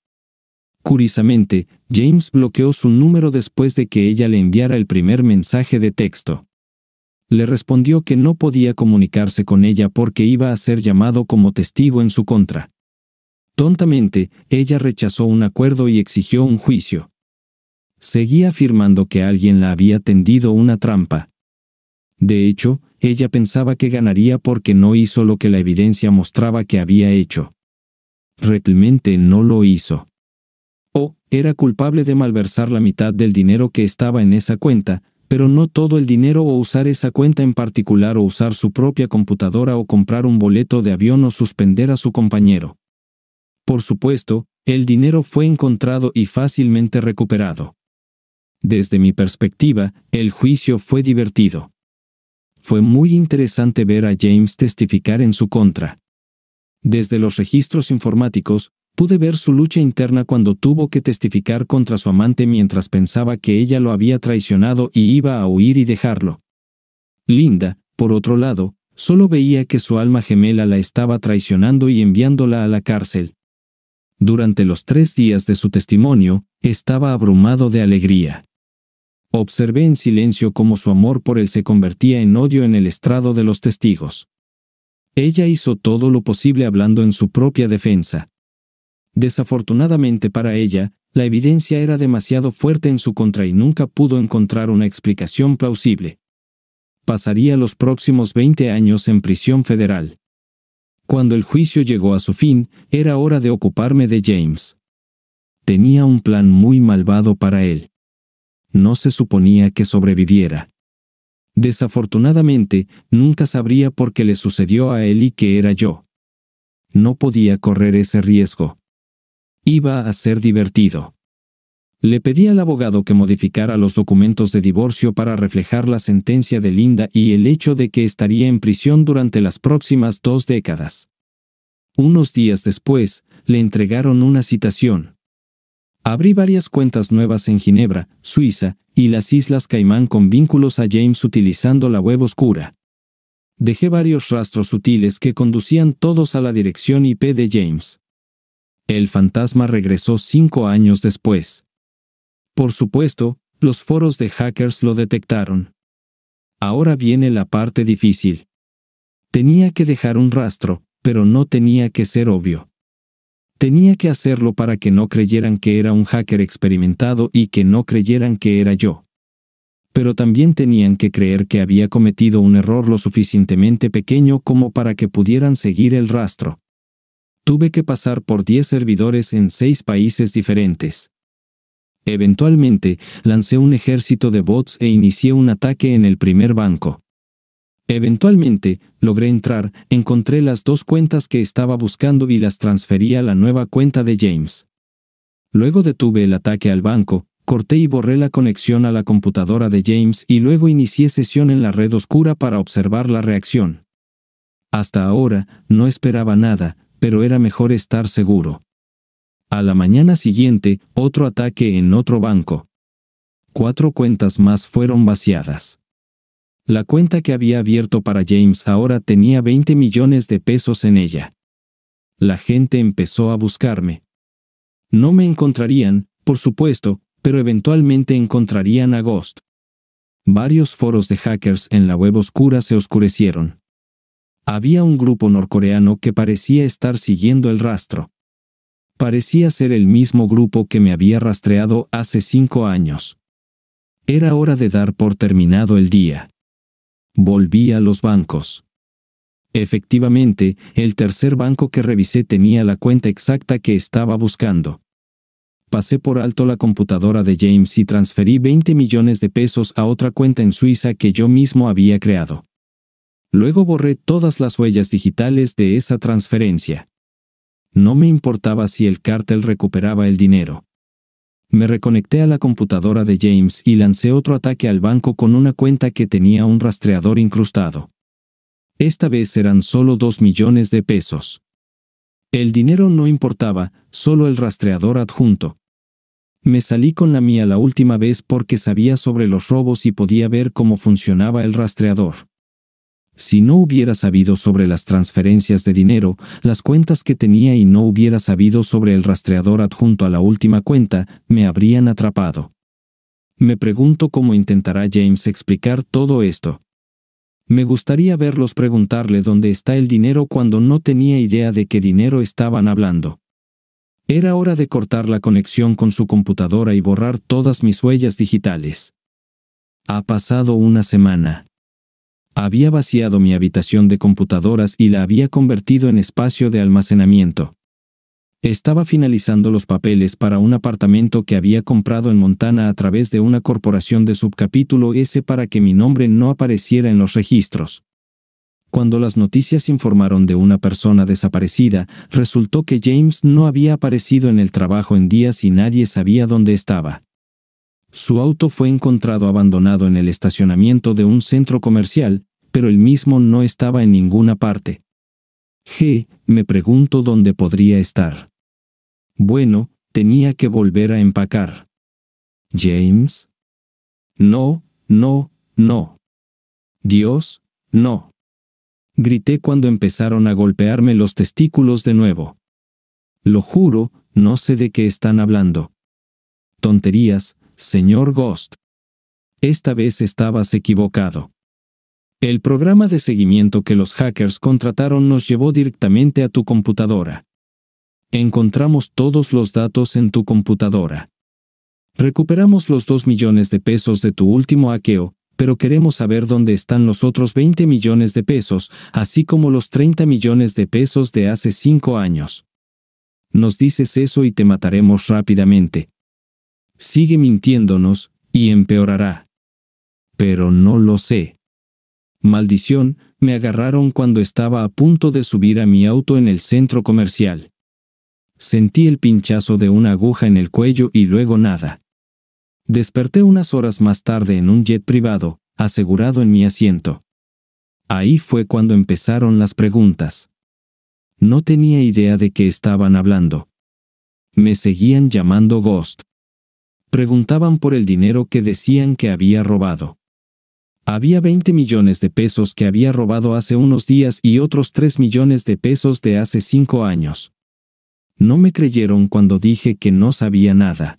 Curiosamente, James bloqueó su número después de que ella le enviara el primer mensaje de texto. Le respondió que no podía comunicarse con ella porque iba a ser llamado como testigo en su contra. Tontamente, ella rechazó un acuerdo y exigió un juicio. Seguía afirmando que alguien la había tendido una trampa. De hecho, ella pensaba que ganaría porque no hizo lo que la evidencia mostraba que había hecho. Realmente no lo hizo. Era culpable de malversar la mitad del dinero que estaba en esa cuenta, pero no todo el dinero o usar esa cuenta en particular o usar su propia computadora o comprar un boleto de avión o suspender a su compañero. Por supuesto, el dinero fue encontrado y fácilmente recuperado. Desde mi perspectiva, el juicio fue divertido. Fue muy interesante ver a James testificar en su contra. Desde los registros informáticos, Pude ver su lucha interna cuando tuvo que testificar contra su amante mientras pensaba que ella lo había traicionado y iba a huir y dejarlo. Linda, por otro lado, solo veía que su alma gemela la estaba traicionando y enviándola a la cárcel. Durante los 3 días de su testimonio, estaba abrumado de alegría. Observé en silencio cómo su amor por él se convertía en odio en el estrado de los testigos. Ella hizo todo lo posible hablando en su propia defensa. Desafortunadamente para ella, la evidencia era demasiado fuerte en su contra y nunca pudo encontrar una explicación plausible. Pasaría los próximos 20 años en prisión federal. Cuando el juicio llegó a su fin, era hora de ocuparme de James. Tenía un plan muy malvado para él. No se suponía que sobreviviera. Desafortunadamente, nunca sabría por qué le sucedió a él y que era yo. No podía correr ese riesgo. Iba a ser divertido. Le pedí al abogado que modificara los documentos de divorcio para reflejar la sentencia de Linda y el hecho de que estaría en prisión durante las próximas 2 décadas. Unos días después, le entregaron una citación. Abrí varias cuentas nuevas en Ginebra, Suiza, y las Islas Caimán con vínculos a James utilizando la web oscura. Dejé varios rastros sutiles que conducían todos a la dirección IP de James. El fantasma regresó 5 años después. Por supuesto, los foros de hackers lo detectaron. Ahora viene la parte difícil. Tenía que dejar un rastro, pero no tenía que ser obvio. Tenía que hacerlo para que no creyeran que era un hacker experimentado y que no creyeran que era yo. Pero también tenían que creer que había cometido un error lo suficientemente pequeño como para que pudieran seguir el rastro. Tuve que pasar por 10 servidores en 6 países diferentes. Eventualmente, lancé un ejército de bots e inicié un ataque en el primer banco. Eventualmente, logré entrar, encontré las 2 cuentas que estaba buscando y las transferí a la nueva cuenta de James. Luego detuve el ataque al banco, corté y borré la conexión a la computadora de James y luego inicié sesión en la red oscura para observar la reacción. Hasta ahora, no esperaba nada, pero era mejor estar seguro. A la mañana siguiente, otro ataque en otro banco. 4 cuentas más fueron vaciadas. La cuenta que había abierto para James ahora tenía 20 millones de pesos en ella. La gente empezó a buscarme. No me encontrarían, por supuesto, pero eventualmente encontrarían a Ghost. Varios foros de hackers en la web oscura se oscurecieron. Había un grupo norcoreano que parecía estar siguiendo el rastro. Parecía ser el mismo grupo que me había rastreado hace 5 años. Era hora de dar por terminado el día. Volví a los bancos. Efectivamente, el tercer banco que revisé tenía la cuenta exacta que estaba buscando. Pasé por alto la computadora de James y transferí 20 millones de pesos a otra cuenta en Suiza que yo mismo había creado. Luego borré todas las huellas digitales de esa transferencia. No me importaba si el cártel recuperaba el dinero. Me reconecté a la computadora de James y lancé otro ataque al banco con una cuenta que tenía un rastreador incrustado. Esta vez eran solo 2 millones de pesos. El dinero no importaba, solo el rastreador adjunto. Me salí con la mía la última vez porque sabía sobre los robos y podía ver cómo funcionaba el rastreador. Si no hubiera sabido sobre las transferencias de dinero, las cuentas que tenía y no hubiera sabido sobre el rastreador adjunto a la última cuenta, me habrían atrapado. Me pregunto cómo intentará James explicar todo esto. Me gustaría verlos preguntarle dónde está el dinero cuando no tenía idea de qué dinero estaban hablando. Era hora de cortar la conexión con su computadora y borrar todas mis huellas digitales. Ha pasado una semana. Había vaciado mi habitación de computadoras y la había convertido en espacio de almacenamiento. Estaba finalizando los papeles para un apartamento que había comprado en Montana a través de una corporación de subcapítulo S para que mi nombre no apareciera en los registros. Cuando las noticias informaron de una persona desaparecida, resultó que James no había aparecido en el trabajo en días y nadie sabía dónde estaba. Su auto fue encontrado abandonado en el estacionamiento de un centro comercial, pero él mismo no estaba en ninguna parte. Me pregunto dónde podría estar. Bueno, tenía que volver a empacar. ¿James? No, no, no. Dios, no. Grité cuando empezaron a golpearme los testículos de nuevo. Lo juro, no sé de qué están hablando. Tonterías, señor Ghost. Esta vez estabas equivocado. El programa de seguimiento que los hackers contrataron nos llevó directamente a tu computadora. Encontramos todos los datos en tu computadora. Recuperamos los 2 millones de pesos de tu último hackeo, pero queremos saber dónde están los otros 20 millones de pesos, así como los 30 millones de pesos de hace 5 años. Nos dices eso y te mataremos rápidamente. Sigue mintiéndonos, y empeorará. Pero no lo sé. Maldición, me agarraron cuando estaba a punto de subir a mi auto en el centro comercial. Sentí el pinchazo de una aguja en el cuello y luego nada. Desperté unas horas más tarde en un jet privado, asegurado en mi asiento. Ahí fue cuando empezaron las preguntas. No tenía idea de qué estaban hablando. Me seguían llamando Ghost. Preguntaban por el dinero que decían que había robado. Había 20 millones de pesos que había robado hace unos días y otros 3 millones de pesos de hace 5 años. No me creyeron cuando dije que no sabía nada.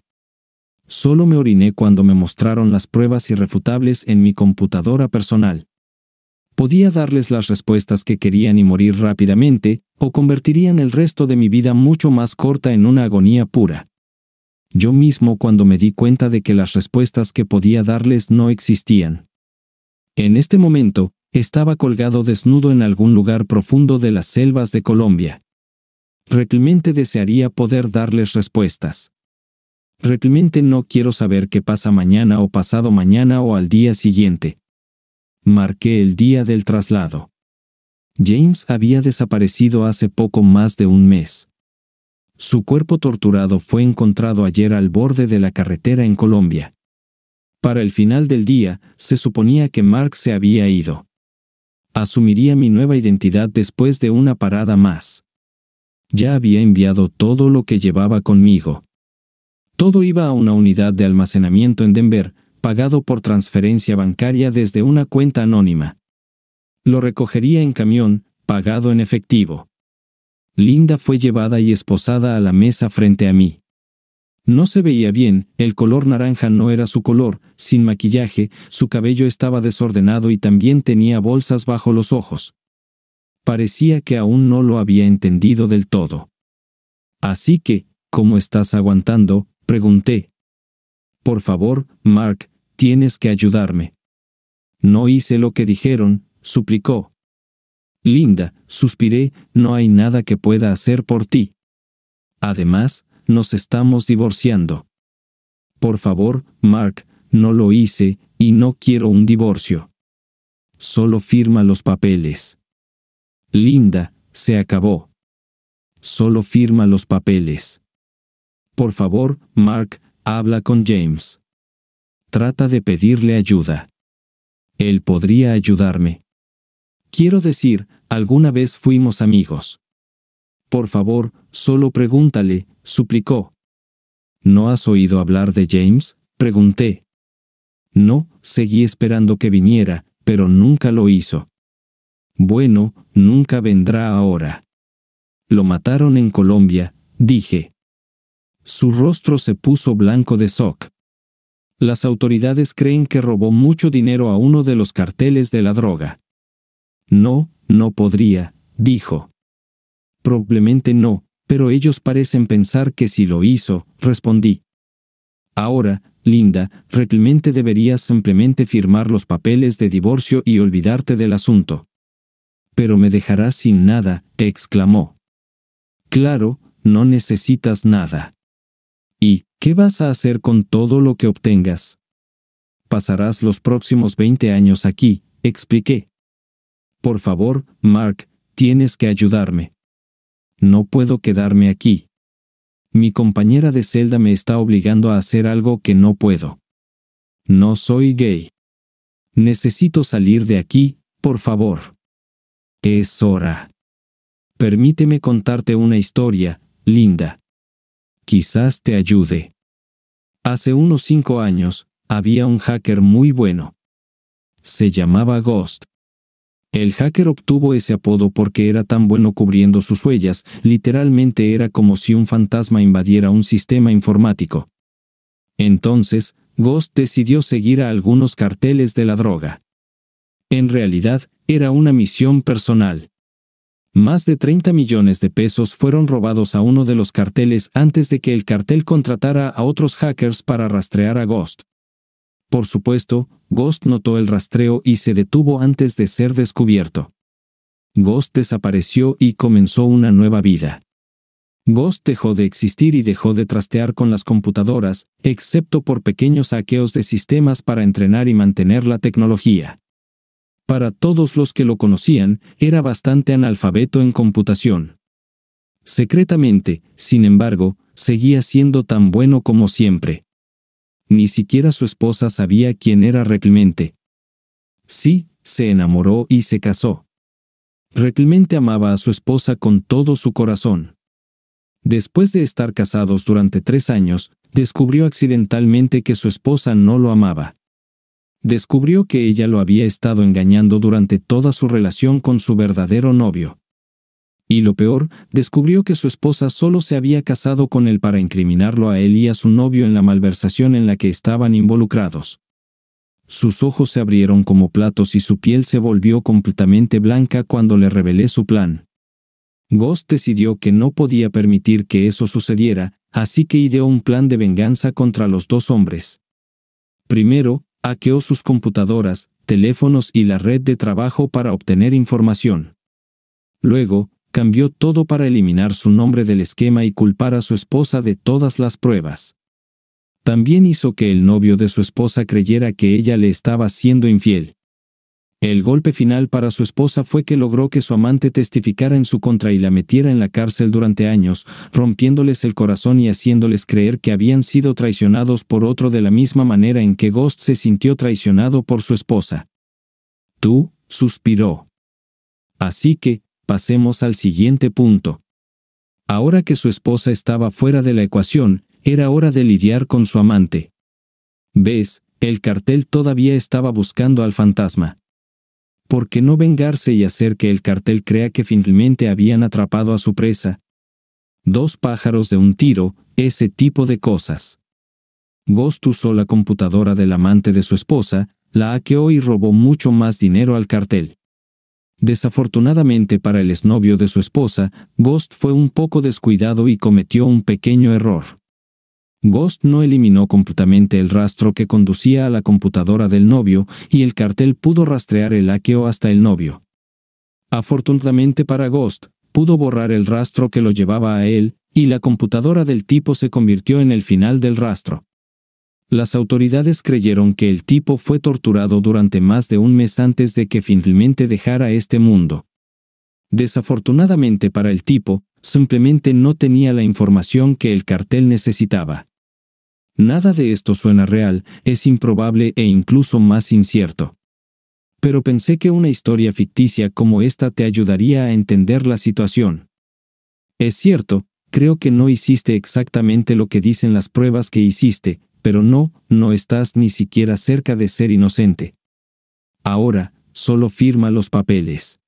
Solo me oriné cuando me mostraron las pruebas irrefutables en mi computadora personal. Podía darles las respuestas que querían y morir rápidamente, o convertirían el resto de mi vida mucho más corta en una agonía pura. Yo mismo cuando me di cuenta de que las respuestas que podía darles no existían. En este momento, estaba colgado desnudo en algún lugar profundo de las selvas de Colombia. Realmente desearía poder darles respuestas. Realmente no quiero saber qué pasa mañana o pasado mañana o al día siguiente. Marqué el día del traslado. James había desaparecido hace poco más de un mes. Su cuerpo torturado fue encontrado ayer al borde de la carretera en Colombia. Para el final del día, se suponía que Mark se había ido. Asumiría mi nueva identidad después de una parada más. Ya había enviado todo lo que llevaba conmigo. Todo iba a una unidad de almacenamiento en Denver, pagado por transferencia bancaria desde una cuenta anónima. Lo recogería en camión, pagado en efectivo. Linda fue llevada y esposada a la mesa frente a mí. No se veía bien, el color naranja no era su color, sin maquillaje, su cabello estaba desordenado y también tenía bolsas bajo los ojos. Parecía que aún no lo había entendido del todo. Así que, ¿cómo estás aguantando?, pregunté. Por favor, Mark, tienes que ayudarme. No hice lo que dijeron, suplicó. Linda, suspiré, no hay nada que pueda hacer por ti. Además, nos estamos divorciando. Por favor, Mark, no lo hice, y no quiero un divorcio. Solo firma los papeles. Linda, se acabó. Solo firma los papeles. Por favor, Mark, habla con James. Trata de pedirle ayuda. Él podría ayudarme. Quiero decir, alguna vez fuimos amigos. Por favor, solo pregúntale, suplicó. ¿No has oído hablar de James?, pregunté. No, seguí esperando que viniera, pero nunca lo hizo. Bueno, nunca vendrá ahora. Lo mataron en Colombia, dije. Su rostro se puso blanco de shock. Las autoridades creen que robó mucho dinero a uno de los carteles de la droga. No, no podría, dijo. Probablemente no, pero ellos parecen pensar que sí lo hizo, respondí. Ahora, Linda, realmente deberías simplemente firmar los papeles de divorcio y olvidarte del asunto. Pero me dejarás sin nada, exclamó. Claro, no necesitas nada. ¿Y qué vas a hacer con todo lo que obtengas? Pasarás los próximos 20 años aquí, expliqué. Por favor, Mark, tienes que ayudarme. No puedo quedarme aquí. Mi compañera de celda me está obligando a hacer algo que no puedo. No soy gay. Necesito salir de aquí, por favor. Es hora. Permíteme contarte una historia, Linda. Quizás te ayude. Hace unos 5 años, había un hacker muy bueno. Se llamaba Ghost. El hacker obtuvo ese apodo porque era tan bueno cubriendo sus huellas, literalmente era como si un fantasma invadiera un sistema informático. Entonces, Ghost decidió seguir a algunos carteles de la droga. En realidad, era una misión personal. Más de 30 millones de pesos fueron robados a uno de los carteles antes de que el cartel contratara a otros hackers para rastrear a Ghost. Por supuesto, Ghost notó el rastreo y se detuvo antes de ser descubierto. Ghost desapareció y comenzó una nueva vida. Ghost dejó de existir y dejó de trastear con las computadoras, excepto por pequeños hackeos de sistemas para entrenar y mantener la tecnología. Para todos los que lo conocían, era bastante analfabeto en computación. Secretamente, sin embargo, seguía siendo tan bueno como siempre. Ni siquiera su esposa sabía quién era realmente. Sí, se enamoró y se casó. Realmente amaba a su esposa con todo su corazón. Después de estar casados durante 3 años, descubrió accidentalmente que su esposa no lo amaba. Descubrió que ella lo había estado engañando durante toda su relación con su verdadero novio. Y lo peor, descubrió que su esposa solo se había casado con él para incriminarlo a él y a su novio en la malversación en la que estaban involucrados. Sus ojos se abrieron como platos y su piel se volvió completamente blanca cuando le revelé su plan. Ghost decidió que no podía permitir que eso sucediera, así que ideó un plan de venganza contra los 2 hombres. Primero, hackeó sus computadoras, teléfonos y la red de trabajo para obtener información. Luego, cambió todo para eliminar su nombre del esquema y culpar a su esposa de todas las pruebas. También hizo que el novio de su esposa creyera que ella le estaba siendo infiel. El golpe final para su esposa fue que logró que su amante testificara en su contra y la metiera en la cárcel durante años, rompiéndoles el corazón y haciéndoles creer que habían sido traicionados por otro de la misma manera en que Ghost se sintió traicionado por su esposa. «Tú», suspiró. Así que, pasemos al siguiente punto. Ahora que su esposa estaba fuera de la ecuación, era hora de lidiar con su amante. ¿Ves? El cartel todavía estaba buscando al fantasma. ¿Por qué no vengarse y hacer que el cartel crea que finalmente habían atrapado a su presa? 2 pájaros de un tiro, ese tipo de cosas. Ghost usó la computadora del amante de su esposa, la hackeó y robó mucho más dinero al cartel. Desafortunadamente para el exnovio de su esposa, Ghost fue un poco descuidado y cometió un pequeño error. Ghost no eliminó completamente el rastro que conducía a la computadora del novio y el cartel pudo rastrear el hackeo hasta el novio. Afortunadamente para Ghost, pudo borrar el rastro que lo llevaba a él, y la computadora del tipo se convirtió en el final del rastro. Las autoridades creyeron que el tipo fue torturado durante más de 1 mes antes de que finalmente dejara este mundo. Desafortunadamente para el tipo, simplemente no tenía la información que el cartel necesitaba. Nada de esto suena real, es improbable e incluso más incierto. Pero pensé que una historia ficticia como esta te ayudaría a entender la situación. Es cierto, creo que no hiciste exactamente lo que dicen las pruebas que hiciste, pero no estás ni siquiera cerca de ser inocente. Ahora, solo firma los papeles.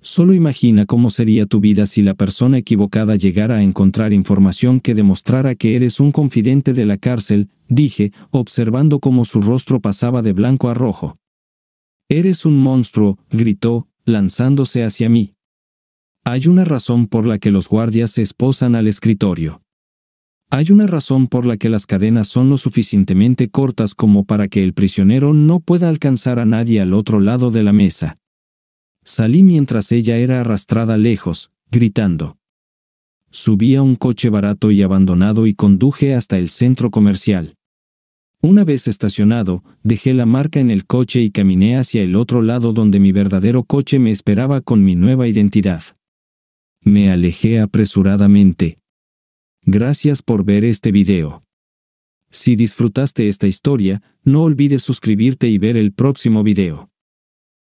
Solo imagina cómo sería tu vida si la persona equivocada llegara a encontrar información que demostrara que eres un confidente de la cárcel, dije, observando cómo su rostro pasaba de blanco a rojo. Eres un monstruo, gritó, lanzándose hacia mí. Hay una razón por la que los guardias se esposan al escritorio. Hay una razón por la que las cadenas son lo suficientemente cortas como para que el prisionero no pueda alcanzar a nadie al otro lado de la mesa. Salí mientras ella era arrastrada lejos, gritando. Subí a un coche barato y abandonado y conduje hasta el centro comercial. Una vez estacionado, dejé la marca en el coche y caminé hacia el otro lado donde mi verdadero coche me esperaba con mi nueva identidad. Me alejé apresuradamente. Gracias por ver este video. Si disfrutaste esta historia, no olvides suscribirte y ver el próximo video.